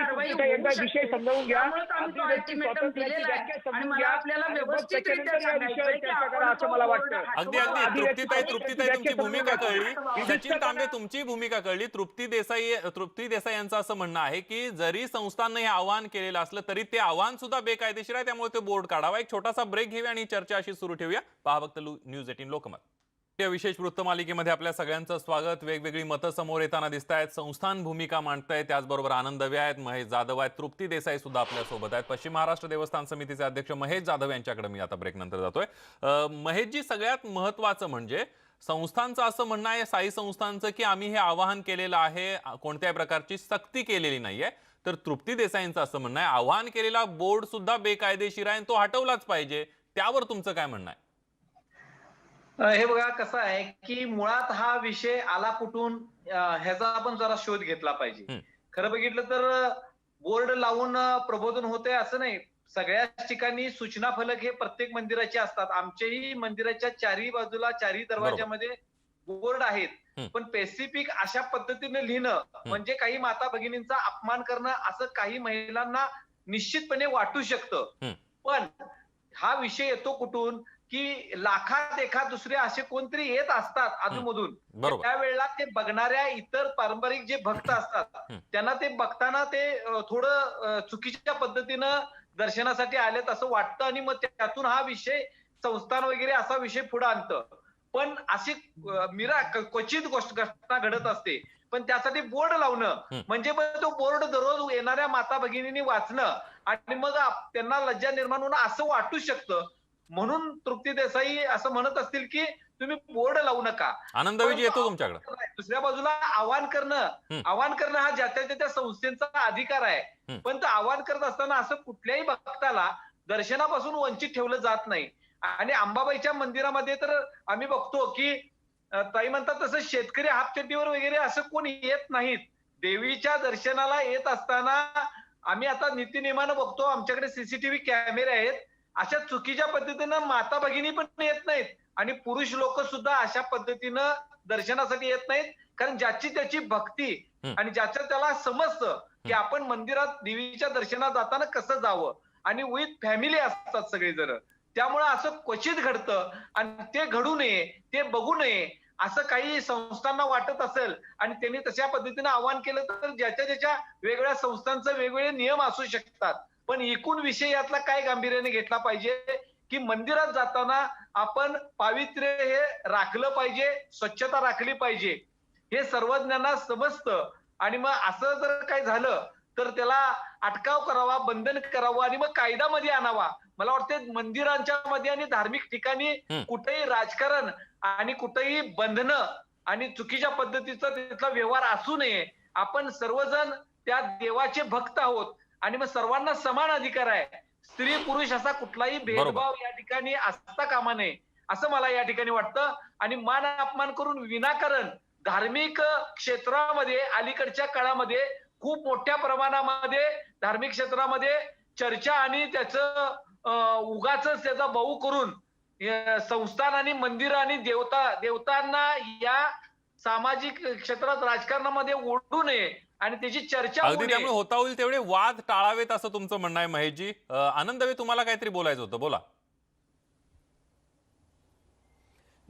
तुम्ही एकदा विषय समजावून घ्या, अभिव्यक्ती स्वातंत्र्याची व्याख्या समजून घ्या आणि मग त्याच्यानंतर या विषयावर चर्चा करा असं मला वाटतं. अगदी अगदी तृप्तीताई तुमची भूमिका कळली. सचिन तांबे तुमची भूमिका कळली. तृप्ती देसाई यांचं असं म्हणणं आहे की जरी संस्थांना हे आव्हान केलेलं असलं तरी ते आव्हान सुद्धा बेकायदेशीर आहे, त्यामुळे ते बोर्ड काढावा. एक छोटासा ब्रेक घेऊया आणि चर्चा अशी सुरू ठेवूया. पहा फक्त न्यूज 18 लोकमत या विशेष वृत्तमालिकेमध्ये आपल्या सगळ्यांचं स्वागत. वेगवेगळी मतं समोर येताना दिसत आहेत. संस्थान भूमिका मांडतायत, त्याचबरोबर आनंदवे आहेत, महेश जाधव आहेत, तृप्ती देसाई सुद्धा आपल्या सोबत आहेत. पश्चिम महाराष्ट्र देवस्थान समितीचे अध्यक्ष महेश जाधव यांच्याकडे मी आता ब्रेक नंतर जातोय. महेशजी, सगळ्यात महत्वाचं म्हणजे संस्थांचं असं म्हणणं आहे, साई संस्थांचं, की आम्ही हे आवाहन केलेलं आहे, कोणत्याही प्रकारची सक्ती केलेली नाहीये. तर तृप्ती देसाईंचं असं म्हणणं आहे आवाहन केलेला बोर्ड सुद्धा बेकायदेशीर आहे, तो हटवलाच पाहिजे. त्यावर तुमचं काय म्हणणं आहे? हे बघा कसं आहे की मुळात हा विषय आला कुठून, ह्याचा आपण जरा शोध घेतला पाहिजे. खरं बघितलं तर बोर्ड लावून प्रबोधन होते असं नाही. सगळ्याच ठिकाणी सूचना फलक हे प्रत्येक मंदिराचे असतात. आमच्याही मंदिराच्या चारही बाजूला, चारही दरवाजामध्ये बोर्ड आहेत. पण स्पेसिफिक अशा पद्धतीने लिहिणं म्हणजे काही माता भगिनींचा अपमान करणं असं काही महिलांना निश्चितपणे वाटू शकतं. पण हा विषय येतो कुठून की लाखात एखाद दुसरे असे कोणतरी येत असतात अधूनमधून. त्यावेळेला ते बघणाऱ्या इतर पारंपरिक जे भक्त असतात त्यांना ते बघताना ते थोडं चुकीच्या पद्धतीनं दर्शनासाठी आलेत असं वाटतं आणि मग त्यातून हा विषय संस्थान वगैरे असा विषय पुढे आणतं. पण अशी क्वचित घटना घडत असते. पण त्यासाठी बोर्ड लावणं म्हणजे तो बोर्ड दररोज येणाऱ्या माता भगिनींनी वाचणं आणि मग त्यांना लज्जा निर्माण होणं असं वाटू शकतं. म्हणून तृप्ती देसाई असं म्हणत असतील की तुम्ही बोर्ड लावू नका. आनंदवीजी येतो तुमच्याकडे. दुसऱ्या बाजूला आवाहन करणं हा ज्याच्या त्या संस्थेचा अधिकार आहे. पण तो आवाहन करत असताना असं कुठल्याही भक्ताला दर्शनापासून वंचित ठेवलं जात नाही. आणि अंबाबाईच्या मंदिरामध्ये तर आम्ही बघतो की ताई म्हणतात तसं शेतकरी हापचड्डीवर वगैरे असं कोणी येत नाहीत. देवीच्या दर्शनाला येत असताना आम्ही आता नीतिनियमानं बघतो, आमच्याकडे सीसीटीव्ही कॅमेरे आहेत. अशा चुकीच्या पद्धतीनं माता भगिनी पण येत नाहीत आणि पुरुष लोक सुद्धा अशा पद्धतीनं दर्शनासाठी येत नाहीत. कारण ज्याची त्याची भक्ती आणि ज्याच्या त्याला समजतं की आपण मंदिरात देवीच्या दर्शनात जाताना कसं जावं आणि विथ फॅमिली असतात सगळेजण. त्यामुळे असं क्वचित घडतं आणि ते घडू नये, ते बघू नये असं काही संस्थांना वाटत असेल आणि त्यांनी तशा पद्धतीनं आवाहन केलं तर ज्याच्या ज्याच्या वेगवेगळ्या संस्थांचे वेगवेगळे नियम असू शकतात. पण एकूण विषय यातला काय गांभीर्याने घेतला पाहिजे की मंदिरात जाताना आपण पावित्र्य हे राखलं पाहिजे, स्वच्छता राखली पाहिजे, हे सर्वज्ञांना समजतं. आणि मग असं जर काय झालं तर त्याला अटकाव करावा, बंधन करावं आणि मग कायद्यामध्ये आणावा. मला वाटतं मंदिरांच्या मध्ये आणि धार्मिक ठिकाणी कुठेही राजकारण आणि कुठेही बंधनं आणि चुकीच्या पद्धतीचा तिथला व्यवहार असू नये. आपण सर्वजण त्या देवाचे भक्त आहोत आणि मग सर्वांना समान अधिकार आहे. स्त्री पुरुष असा कुठलाही भेदभाव या ठिकाणी असता कामा नये असं मला या ठिकाणी वाटतं. आणि मान अपमान करून विनाकारण धार्मिक क्षेत्रामध्ये अलीकडच्या काळामध्ये खूप मोठ्या प्रमाणामध्ये धार्मिक क्षेत्रामध्ये चर्चा आणि त्याचं उगाच त्याचा बाऊ करून संस्थान आणि मंदिर आणि देवतांना या सामाजिक क्षेत्रात राजकारणामध्ये ओढू नये आणि त्याची चर्चा अगदी त्यामुळे होता होईल तेवढे वाद टाळावेत असं तुमचं म्हणणं आहे महेशजी. आनंदवे, तुम्हाला काहीतरी बोलायचं होतं, बोला.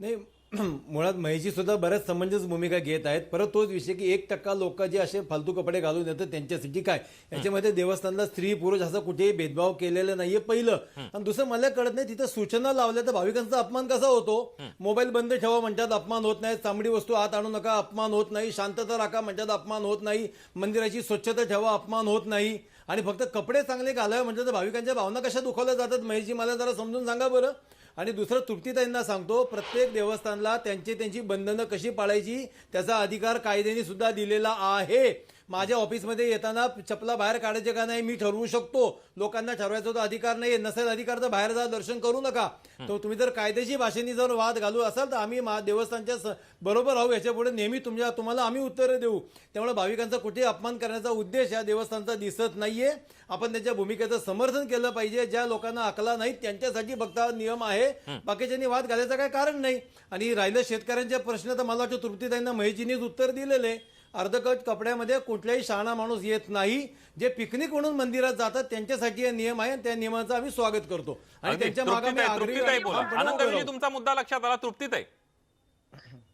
नाही, मुळात महेशजी सुद्धा बऱ्याच समंजस भूमिका घेत आहेत. परत तोच विषय की 1% लोक जे असे फालतू कपडे घालून येतात त्यांच्यासाठी काय, याच्यामध्ये देवस्थानला स्त्री पुरुष असं कुठेही भेदभाव केलेला नाहीये पहिलं. आणि दुसरं मला कळत नाही तिथं सूचना लावल्या तर भाविकांचा अपमान कसा होतो. मोबाईल बंद ठेवा म्हणतात अपमान होत नाही, चामडी वस्तू आत आणू नका अपमान होत नाही, शांतता राखा म्हणतात अपमान होत नाही, मंदिराची स्वच्छता ठेवा अपमान होत नाही, आणि फक्त कपडे चांगले घालावे म्हणजे तर भाविकांच्या भावना कशा दुखावल्या जातात महेशजी, मला जरा समजून सांगा बरं. आणि दुसरं तृप्तीताईंना सांगतो, प्रत्येक देवस्थानला त्यांची बंधनं कशी पाळायची त्याचा अधिकार कायद्याने सुद्धा दिलेला आहे. माझ्या ऑफिसमध्ये येताना चपला बाहेर काढायचे का नाही मी ठरवू शकतो, लोकांना ठरवायचा तो अधिकार नाही. नसेल अधिकार तर बाहेर जा, दर्शन करू नका. तर तुम्ही जर कायदेशीर भाषेने जर वाद घालू असाल तर आम्ही देवस्थानच्या बरोबर राहू, याच्या पुढे नेहमी तुम्हाला आम्ही उत्तरं देऊ. त्यामुळे भाविकांचा कुठे अपमान करण्याचा उद्देश या देवस्थानचा दिसत नाहीये. आपण त्यांच्या भूमिकेचं समर्थन केलं पाहिजे. ज्या लोकांना अकला नाहीत त्यांच्यासाठी फक्त नियम आहे, बाकीच्यांनी वाद घालायचं काही कारण नाही. आणि राहिलं शेतकऱ्यांचे प्रश्न तर मला वाटतं तृप्तीताईंना महेशजींनीच उत्तर दिलेले. अर्धकट कपड्यामध्ये कुठलाही शहाणा माणूस येत नाही. जे पिकनिक म्हणून मंदिरात जातात त्यांच्यासाठी हे नियम आहे, त्या नियमाचं आम्ही स्वागत करतो. आणि त्यांच्या मागे तृप्तीताई बोला. आनंदवेजी तुमचा मुद्दा लक्षात आला. तृप्तीताई,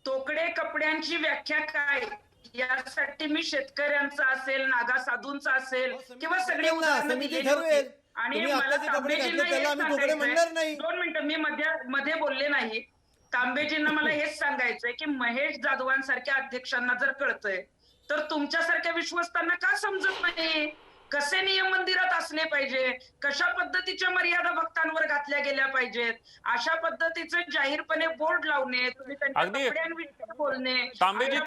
तोकडे कपड्यांची व्याख्या काय यासाठी मी शेतकऱ्यांचा असेल, नागा साधूंचा असेल किंवा सगळे उदाहरणं दिलेली होती. आणि मला तांबेजींना हेच सांगायचंय, 2 मिनिटं मी मध्ये बोलले नाही. तांबेजींना मला हेच सांगायचंय की महेश जाधवांसारख्या अध्यक्षांना जर कळतंय तर तुमच्यासारख्या विश्वस्तांना का समजत नाही. कसे नियम मंदिरात असले पाहिजे, कशा पद्धतीच्या मर्यादा भक्तांवर घातल्या गेल्या पाहिजेत, अशा पद्धतीचे जाहीरपणे बोर्ड लावणे, तुम्ही त्यांच्या कपड्यांविषयी बोलणे. तांबेजी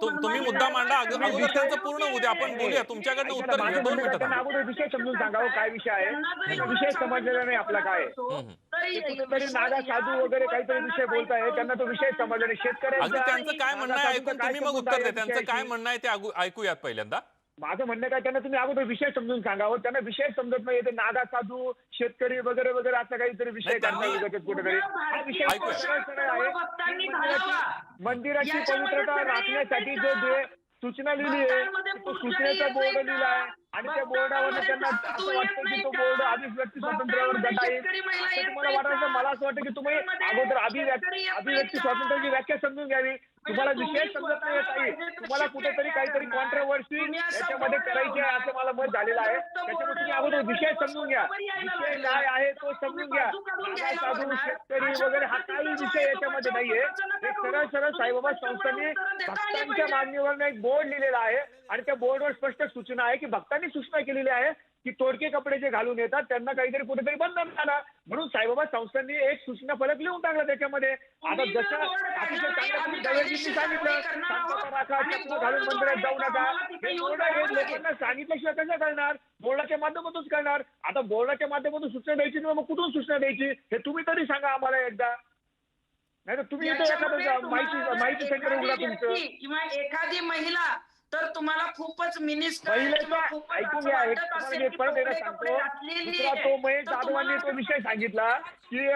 तुम्ही मुद्दा मांडा. अगोदर त्यांचं पूर्ण होऊ द्या, आपण बोलूया. तुमच्याकडनं उत्तर घेऊ. 2 मिनिटं. त्यांना अगोदर विषय समजून सांगावं काय विषय आहे, विषय समजलेला नाही आपला काय. तरी नागा साधू वगैरे काहीतरी विषय बोलताय, त्यांना तो विषय समजला नाही. अगदी त्यांचं शेतकऱ्यांचा काय म्हणणं आहे ऐकून तुम्ही मग उत्तर द्या. त्यांचं काय म्हणणं आहे ते ऐकूयात पहिल्यांदा. माझं म्हणणं काय, त्यांना तुम्ही अगोदर विषय समजून सांगावं. त्यांना विषय समजत नाही. ते नागा साधू शेतकरी वगैरे वगैरे असा काहीतरी विषय काढतात कुठेतरी. हा विषय सरळ आहे. मंदिराची पवित्रता राखण्यासाठी जो सूचना लिहिली आहे तो सूचनेचा बोर्ड लिहिला आहे आणि त्या बोर्डावर त्यांना असं वाटतं की तो बोर्ड अभिव्यक्ती स्वातंत्र्यावर गटा येईल असं तुम्हाला वाटायचं. मला असं वाटतं की तुम्ही अगोदर अभिव्यक्ती स्वातंत्र्याची व्याख्या समजून घ्यावी. तुम्हाला विषय समजत नाही काही, तुम्हाला कुठेतरी काहीतरी कॉन्ट्रोवर्सी याच्यामध्ये करायची आहे असं मला मत झालेलं आहे. त्याच्यामुळे तुम्ही अगोदर विषय समजून घ्या. विषय काय आहे तो समजून घ्या. नागा साधू शेतकरी वगैरे हा काही विषय याच्यामध्ये नाहीये. एक सरळ साईबाबा संस्थांनी भक्तांच्या मागणीवर एक बोर्ड लिहिलेला आहे आणि त्या बोर्डवर स्पष्ट सूचना आहे की भक्तांनी सूचना केलेली आहे की तोडके कपडे जे घालून येतात त्यांना काहीतरी कुठेतरी बंधन झाला. म्हणून साईबाबा संस्थांनी एक सूचना फलक लिहून टाकला त्याच्यामध्ये. आता जसं अतिशय चांगलं तुम्ही दवेजींनी सांगितलं, शांतता राखा, चप्पल घालून मंदिरात जाऊ नका, हे बोर्ड हे लोकांना सांगितल्याशिवाय कसं करणार. बोर्डाच्या माध्यमातूनच करणार. आता बोर्डाच्या माध्यमातून सूचना द्यायची नाही, मग कुठून सूचना द्यायची हे तुम्ही तरी सांगा आम्हाला एकदा. नाही तर तुम्ही एखादं माहिती सेंटर उघडा तुमचं. किंवा एखादी महिला तर तुम्हाला खूपच मिनिस्टर ऐकून घ्या. परत एकदा सांगतो, तो महेश जाधवांनी तो विषय सांगितला की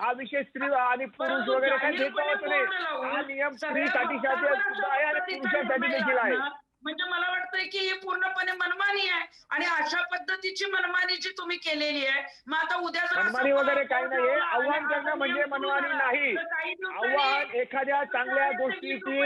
हा विषय स्त्री आणि पुरुष वगैरे काही भेदभावाचा नाही. हा नियम स्त्रीसाठी सुद्धा आहे आणि पुरुषांसाठी देखील आहे. म्हणजे मला वाटतंय की ही पूर्णपणे मनमानी आहे आणि अशा पद्धतीची मनमानी जी तुम्ही केलेली आहे. मग आता उद्या मनमानी वगैरे काही नाहीये. आव्हान करणं म्हणजे मनमानी नाही. आव्हान एखाद्या चांगल्या गोष्टीची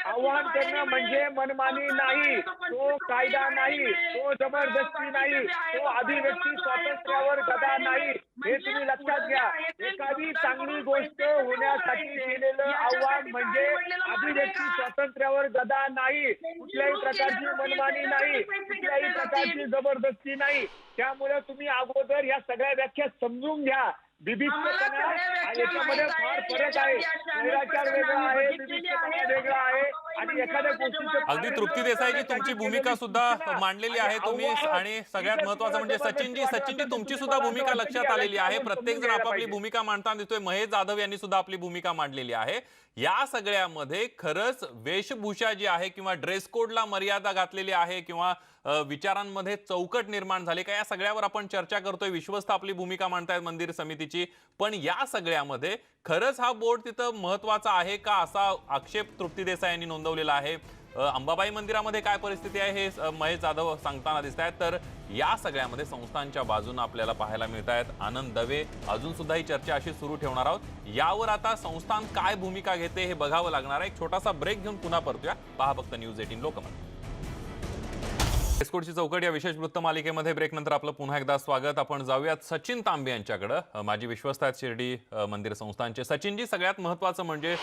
आव्हान करणं म्हणजे मनमानी नाही. तो कायदा नाही, तो जबरदस्ती नाही, तो अभिव्यक्ती स्वातंत्र्यावर गदा नाही. हे तुम्ही लक्षात घ्या. एखादी चांगली गोष्ट होण्यासाठी केलेलं आव्हान म्हणजे अभिव्यक्ती स्वातंत्र्यावर गदा नाही. कुठल्याही प्रकारची मनमानी नाही, कुठल्याही प्रकारची जबरदस्ती नाही. त्यामुळे तुम्ही अगोदर या सगळ्या व्याख्या समजून घ्या. बिबिस्तपणा याच्यामध्ये फार फरक आहे. स्वैराचार वेगळा आहे, बिबिस्तपणा वेगळा आहे आणि एखाद्या गोष्टीचं. अगदी तृप्ती देसाईजी तुमची भूमिका सुद्धा मांडलेली आहे तुम्ही. आणि सगळ्यात महत्वाचं म्हणजे सचिनजी तुमची सुद्धा भूमिका लक्षात आलेली आहे. प्रत्येक जण आपापली भूमिका मांडताना दिसतोय. महेश जाधव यांनी सुद्धा आपली भूमिका मांडलेली आहे. या सगळ्यामध्ये खरंच वेशभूषा जी आहे किंवा ड्रेस कोडला मर्यादा घातलेली आहे किंवा विचारांमध्ये चौकट निर्माण झाली का, या सगळ्यावर आपण चर्चा करतोय. विश्वस्त आपली भूमिका मांडतायत मंदिर समितीची. पण या सगळ्यामध्ये खरंच हा बोर्ड तिथं महत्वाचा आहे का, असा आक्षेप तृप्ती देसाई यांनी नोंदवलेला आहे. अंबाबाई मंदिरामध्ये काय परिस्थिती आहे हे महेश जाधव सांगताना दिसत आहेत. तर या सगळ्यामध्ये संस्थांच्या बाजूने आपल्याला पाहायला मिळत आहेत. आनंद दवे अजून सुद्धा ही चर्चा अशी सुरू ठेवणार आहोत. यावर आता संस्थान काय भूमिका घेते हे बघावं लागणार आहे. एक छोटासा ब्रेक घेऊन पुन्हा परतूया. पहा फक्त न्यूज 18 लोकमत. एस्कोटची चौकट या विशेष वृत्त मालिकेमध्ये ब्रेक नंतर आपलं पुन्हा एकदा स्वागत. आपण जाऊयात सचिन तांबे यांच्याकडे. माझी विश्वस्त आहेत शिर्डी मंदिर संस्थानचे. सचिनजी, सगळ्यात महत्त्वाचं म्हणजे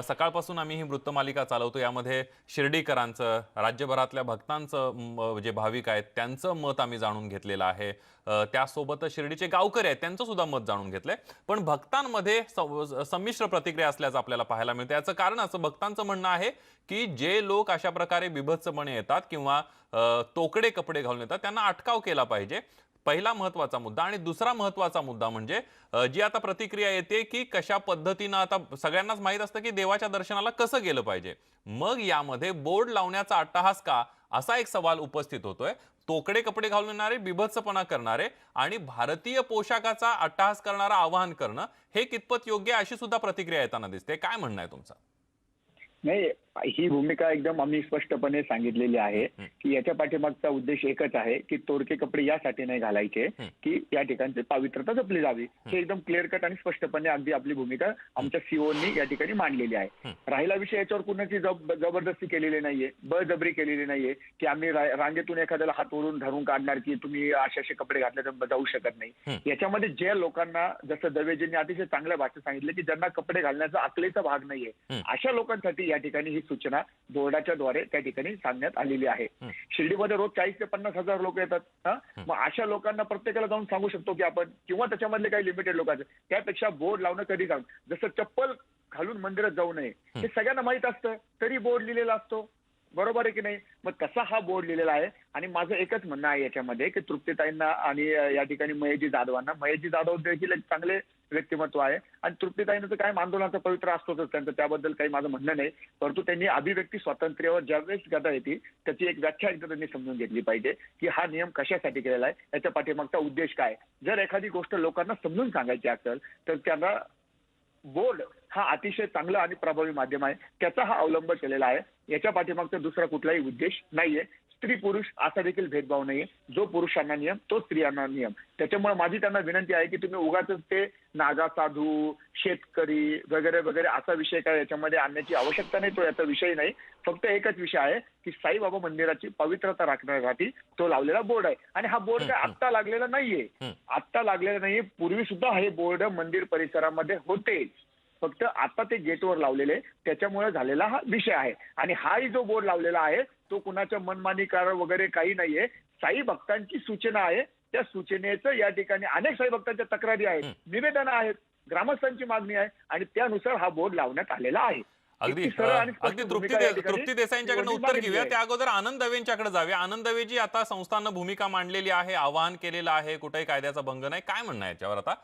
सकाळपासून आम्ही ही वृत्तमालिका चालवतो, यामध्ये शिर्डीकरांचं, राज्यभरातल्या भक्तांचं जे भाविक आहेत त्यांचं मत आम्ही जाणून घेतलेलं आहे. त्यासोबतच शिर्डीचे गावकरी आहेत त्यांचं सुद्धा मत जाणून घेतलंय. पण भक्तांमध्ये संमिश्र प्रतिक्रिया असल्याचं आपल्याला पाहायला मिळतं. याचं कारण असं भक्तांचं म्हणणं आहे की जे लोक अशा प्रकारे बिभत्सपणे येतात किंवा तोकडे कपडे घालून येतात त्यांना अटकाव केला पाहिजे. पहिला महत्वाचा मुद्दा. आणि दुसरा महत्वाचा मुद्दा म्हणजे जी आता प्रतिक्रिया येते की कशा पद्धतीनं, आता सगळ्यांनाच माहित असतं की देवाच्या दर्शनाला कसं गेलं पाहिजे, मग यामध्ये बोर्ड लावण्याचा अट्टहास का, असा एक सवाल उपस्थित होतोय. तोकडे कपडे घालून येणारे, बिभत्सपणा करणारे आणि भारतीय पोशाखाचा अट्टहास करणारा आवाहन करणं हे कितपत योग्य आहे, अशी सुद्धा प्रतिक्रिया येताना दिसते. काय म्हणणं आहे तुमचं? नाही, ही भूमिका एकदम आम्ही स्पष्टपणे सांगितलेली आहे की याच्या पाठीमागचा उद्देश एकच आहे की तोडके कपडे यासाठी नाही घालायचे की या ठिकाणची पावित्रता जपली जावी. हे एकदम क्लिअर कट आणि स्पष्टपणे अगदी आपली भूमिका आमच्या सीओनी या ठिकाणी मांडलेली आहे. राहिला विषय, याच्यावर कुणाची जबरदस्ती केलेली नाहीये, बळजबरी केलेली नाहीये की आम्ही रांगेतून एखाद्याला हात ओढून धरून काढणार की तुम्ही असे कपडे घातले तर जाऊ शकत नाही. याच्यामध्ये ज्या लोकांना, जसं दवेजींनी अतिशय चांगल्या भाषेत सांगितलं की ज्यांना कपडे घालण्याचा अकलेचा भाग नाहीये, अशा लोकांसाठी या ठिकाणी ही सूचना बोर्डाच्या द्वारे त्या ठिकाणी सांगण्यात आलेली आहे. शिर्डीमध्ये रोज 40 ते 50,000 लोक येतात. मग अशा लोकांना प्रत्येकाला जाऊन सांगू शकतो की आपण, किंवा त्याच्यामधले काही लिमिटेड लोक आहेत, त्यापेक्षा बोर्ड लावणं कधी जाऊन, जसं चप्पल घालून मंदिरात जाऊ नये हे सगळ्यांना माहित असतं तरी बोर्ड लिहिलेला असतो, बरोबर आहे की नाही. मग तसा हा बोर्ड लिहिलेला आहे. आणि माझं एकच म्हणणं आहे याच्यामध्ये की तृप्तीताईंना आणि या ठिकाणी महेशजी जाधवांना, महेशजी जाधव देखील एक चांगले व्यक्तिमत्व आहे आणि तृप्तीताईंचं तर काय आंदोलनाचा पवित्र असतोच त्यांचं, त्याबद्दल काही माझं म्हणणं नाही. परंतु त्यांनी अभिव्यक्ती स्वातंत्र्यावर ज्यावेळेस गदा येते त्याची एक व्याख्या एकदा त्यांनी समजून घेतली पाहिजे की हा नियम कशासाठी केलेला आहे, याच्या पाठीमागचा उद्देश काय. जर एखादी गोष्ट लोकांना समजून सांगायची असेल तर त्यांना बोर्ड हा अतिशय चांगला आणि प्रभावी माध्यम आहे, त्याचा हा अवलंब केलेला आहे. याच्या पाठीमागचा दुसरा कुठलाही उद्देश नाहीये. स्त्री पुरुष असा देखील भेदभाव नाहीये. जो पुरुषांना नियम तो स्त्रियांना नियम. त्याच्यामुळे माझी त्यांना विनंती आहे की तुम्ही उगाच ते नागा साधू, शेतकरी वगैरे वगैरे असा विषय काय याच्यामध्ये आणण्याची आवश्यकता नाही. तो याचा विषय नाही. फक्त एकच विषय आहे की साईबाबा मंदिराची पवित्रता राखण्यासाठी तो लावलेला बोर्ड आहे. आणि हा बोर्ड काय आत्ता लागलेला नाहीये, आत्ता लागलेला नाहीये. पूर्वी सुद्धा हे बोर्ड मंदिर परिसरामध्ये होते, फक्त आता ते गेटवर लावलेले, त्याच्यामुळे झालेला हा विषय आहे. आणि हाही जो बोर्ड लावलेला आहे तो कुणाच्या मनमानीकार वगैरे काही नाहीये. साई भक्तांची सूचना आहे. त्या सूचनेचं या ठिकाणी अनेक साई भक्तांच्या तक्रारी आहेत, निवेदनं आहेत, ग्रामस्थांची मागणी आहे आणि त्यानुसार हा बोर्ड लावण्यात आलेला आहे. अगदी तृप्ती देसाईंच्याकडनं उत्तर घेऊया. त्या अगोदर आनंद दवेंच्याकडे जाऊया. आनंद दवेजी, आता संस्थानं भूमिका मांडलेली आहे, आवाहन केलेलं आहे, कुठेही कायद्याचा भंग नाही, काय म्हणणं आहे याच्यावर आता?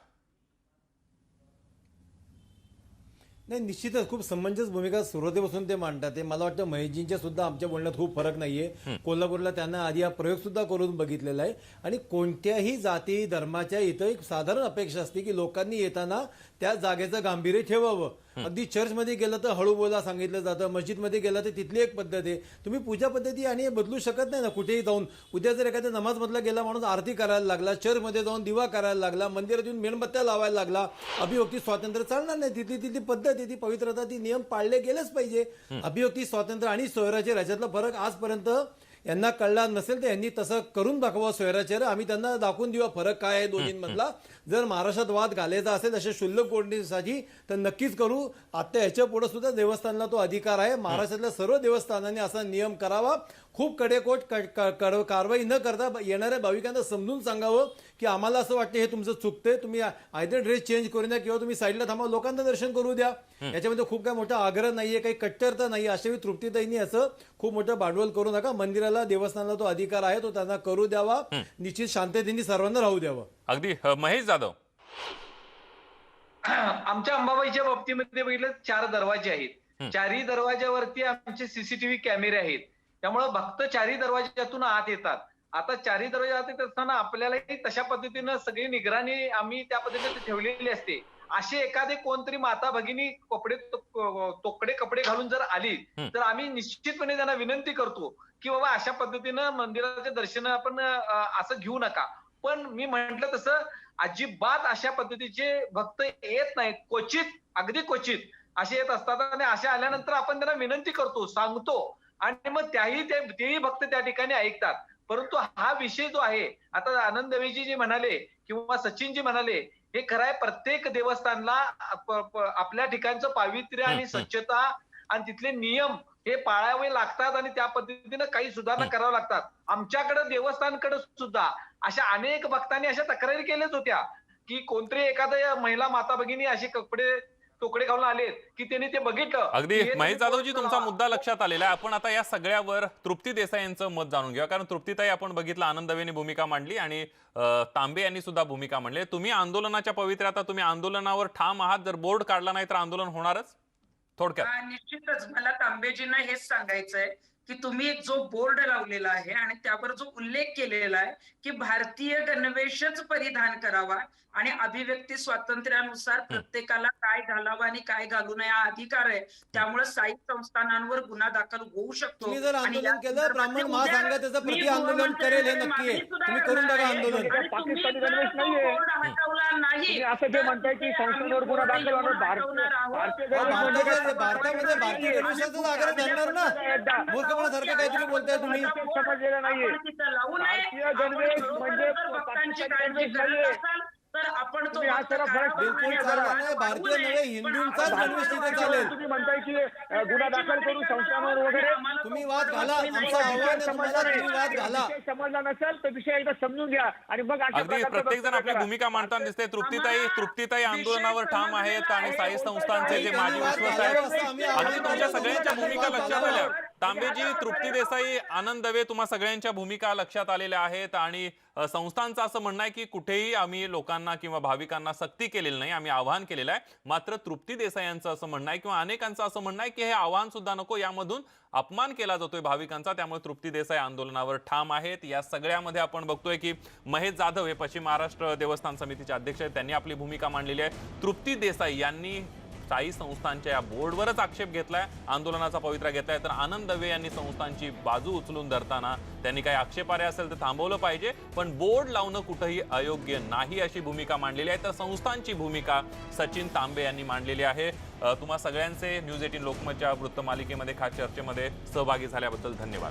नाही, निश्चितच खूप समंजस भूमिका सुरुवातीपासून ते मांडतात. ते मला वाटतं महेशजींच्या सुद्धा आमच्या बोलण्यात खूप फरक नाहीये. कोल्हापूरला त्यांना आधी हा प्रयोग सुद्धा करून बघितलेला आहे. आणि कोणत्याही जाती धर्माच्या इथं एक साधारण अपेक्षा असते की लोकांनी येताना त्या जागेचं गांभीर्य ठेवावं. अगदी चर्चमध्ये गेलं तर हळू बोला सांगितलं जातं, मस्जिदमध्ये गेलं तर तिथली एक पद्धत आहे. तुम्ही पूजा पद्धती आणि हे बदलू शकत नाही ना कुठेही जाऊन. उद्या जर एखाद्या नमाजमधला गेला माणूस आरती करायला लागला, चर्चमध्ये जाऊन दिवा करायला लागला, मंदिरात येऊन मेणबत्त्या लावायला लागला, अभिव्यक्ती स्वातंत्र्य चालणार नाही. तिथली पद्धत आहे, ती पवित्रता, ती नियम पाळले गेलेच पाहिजे. अभिव्यक्ती स्वातंत्र्य आणि स्वैराचार्य याच्यातला फरक आजपर्यंत यांना कळला नसेल तर यांनी तसं करून दाखवा स्वैराचार्य. आम्ही त्यांना दाखवून देऊ फरक काय आहे दोन्हींमधला. जर महाराष्ट्रात वाद घालायचा असेल अशा क्षुल्लक गोष्टींसाठी तर नक्कीच करू. आता ह्याच्या पुढे सुद्धा देवस्थानला तो अधिकार आहे. महाराष्ट्रातल्या सर्व देवस्थानांनी असा नियम करावा. खूप कडेकोट कारवाई न करता येणाऱ्या भाविकांना समजून सांगावं की आम्हाला असं वाटतं हे तुमचं चुकतंय, तुम्ही आयदर ड्रेस चेंज करू द्या किंवा तुम्ही साईडला थांबा, लोकांना दर्शन करू द्या. याच्यामध्ये खूप काय मोठा आग्रह नाहीये, काही कट्टरता नाही. अशा वेळी तृप्तीताईंनी असं खूप मोठं भांडवल करू नका. मंदिराला, देवस्थानाला तो अधिकार आहे, तो त्यांना करू द्यावा. निश्चित शांततेने सर्वांना राहू द्यावं. अगदी. महेश जाधव, आमच्या अंबाबाईच्या बाबतीमध्ये बघितलं 4 दरवाजे आहेत. 4ही दरवाज्यावरती आमचे सीसीटीव्ही कॅमेरे आहेत. त्यामुळे भक्त 4ही दरवाज्यातून आत येतात. आता 4ही दरवाजे आत येत असताना आपल्यालाही तशा पद्धतीनं सगळी निगराणी आम्ही त्या पद्धतीने ठेवलेली असते. असे एखादे कोणतरी माता भगिनी तोकडे कपडे घालून जर आली तर आम्ही निश्चितपणे त्यांना विनंती करतो की बाबा अशा पद्धतीनं मंदिराचे दर्शन आपण असं घेऊ नका. पण मी म्हंटल तसं अजिबात अशा पद्धतीचे भक्त येत नाहीत, क्वचित अगदी क्वचित असे येत असतात आणि असे आल्यानंतर आपण त्यांना विनंती करतो, सांगतो आणि मग तेही भक्त त्या ठिकाणी ऐकतात. परंतु हा विषय जो आहे आता आनंद दवेजी जी म्हणाले किंवा सचिनजी म्हणाले, हे खरं आहे प्रत्येक देवस्थानला आपल्या ठिकाणचं पावित्र्य आणि स्वच्छता आणि तिथले नियम हे पाळावे लागतात आणि त्या पद्धतीनं काही सुधारणा कराव्या लागतात. आमच्याकडे देवस्थानकडे सुद्धा अशा अनेक भक्तांनी अशा तक्रारी केल्याच होत्या की कोणतरी एखाद्या महिला माता भगिनी असे तोकडे घालून आलेत की त्यांनी ते बघितलं. अगदी महेश जाधवजी, तुमचा मुद्दा लक्षात आलेला आहे. आपण आता या सगळ्यावर तृप्ती देसाई यांचं मत जाणून घेऊया, कारण तृप्तीताई आपण बघितलं आनंद दवेंनी भूमिका मांडली आणि तांबे यांनी सुद्धा भूमिका मांडली. तुम्ही आंदोलनाच्या पवित्र्यात, आता तुम्ही आंदोलनावर ठाम आहात, जर बोर्ड काढला नाही तर आंदोलन होणारच थोडक्यात? निश्चितच मला तांबेजींना हेच सांगायचंय की तुम्ही जो बोर्ड लावलेला आहे आणि त्यावर जो उल्लेख केलेला आहे की भारतीय गणवेशच परिधान करावा आणि अभिव्यक्ती स्वातंत्र्यानुसार प्रत्येकाला काय घालावं आणि काय घालू नये हा अधिकार आहे, त्यामुळे साई संस्थानांवर गुन्हा दाखल होऊ शकतो. तुम्ही जर आंदोलन केलं, ब्राह्मण महासंघ त्याचं प्रति आंदोलन करेल, हे नक्की आहे. तुम्ही करून टाका आंदोलन. पाकिस्तानी गणवेश नाहीये. तुम्ही असं जे म्हणताय की संस्थांवर गुन्हा दाखल होणार, भारतामध्ये भारतीय गणवेशाचाच आग्रह धरणार ना. मूर्खपणासारखं काहीतरी बोलताय तुम्ही. समजलेलं नाहीये. भारतीय गणवेश म्हणजे पाकिस्तानी गणवेश नाहीये. तर आपण तो बिलकुल चालणार नाही. भारतीय नव्हे, हिंदूंचाच गणवेश तिथे चालेल. तुम्ही म्हणताय की गुन्हा दाखल करून संस्थांवर वगैरे तुम्ही वाद घाला, आमचं आव्हान आहे तुम्हाला, तुम्ही वाद घाला. समजला नसेल तर विषय एकदा समजून घ्या आणि मग अगदी प्रत्येक जण आपली भूमिका मांडताना दिसते. तृप्तीताई आंदोलनावर ठाम आहेत आणि साई संस्थांचे जे माजी विश्वास आहेत. अगदी तुमच्या सगळ्यांच्या भूमिका लक्षात आल्या. तांबेजी, तृप्ती देसाई, आनंद दवे, तुम्हा सगळ्यांच्या भूमिका लक्षात आलेल्या आहेत आणि संस्थांचं असं म्हणणं आहे की कुठेही आम्ही लोकांना किंवा भाविकांना सक्ती केलेली नाही, आम्ही आवाहन केलेलं आहे. मात्र तृप्ती देसाई यांचं असं म्हणणं आहे किंवा अनेकांचं असं म्हणणं आहे की हे आवाहन सुद्धा नको, यामधून अपमान केला जातोय भाविकांचा. त्यामुळे तृप्ती देसाई आंदोलनावर ठाम आहेत. या सगळ्यामध्ये आपण बघतोय की महेश जाधव हे पश्चिम महाराष्ट्र देवस्थान समितीचे अध्यक्ष आहेत, त्यांनी आपली भूमिका मांडलेली आहे. तृप्ती देसाई यांनी साई संस्थांच्या या बोर्डवरच आक्षेप घेतलाय, आंदोलनाचा पवित्रा घेतलाय. तर आनंद दवे यांनी संस्थांची बाजू उचलून धरताना त्यांनी काही आक्षेपार्ह असेल तर थांबवलं पाहिजे, पण बोर्ड लावणं कुठेही अयोग्य नाही अशी भूमिका मांडलेली आहे. तर संस्थांची भूमिका सचिन तांबे यांनी मांडलेली आहे. तुम्हा सगळ्यांचे न्यूज 18 लोकमतच्या वृत्तमालिकेमध्ये खास चर्चेमध्ये सहभागी झाल्याबद्दल धन्यवाद.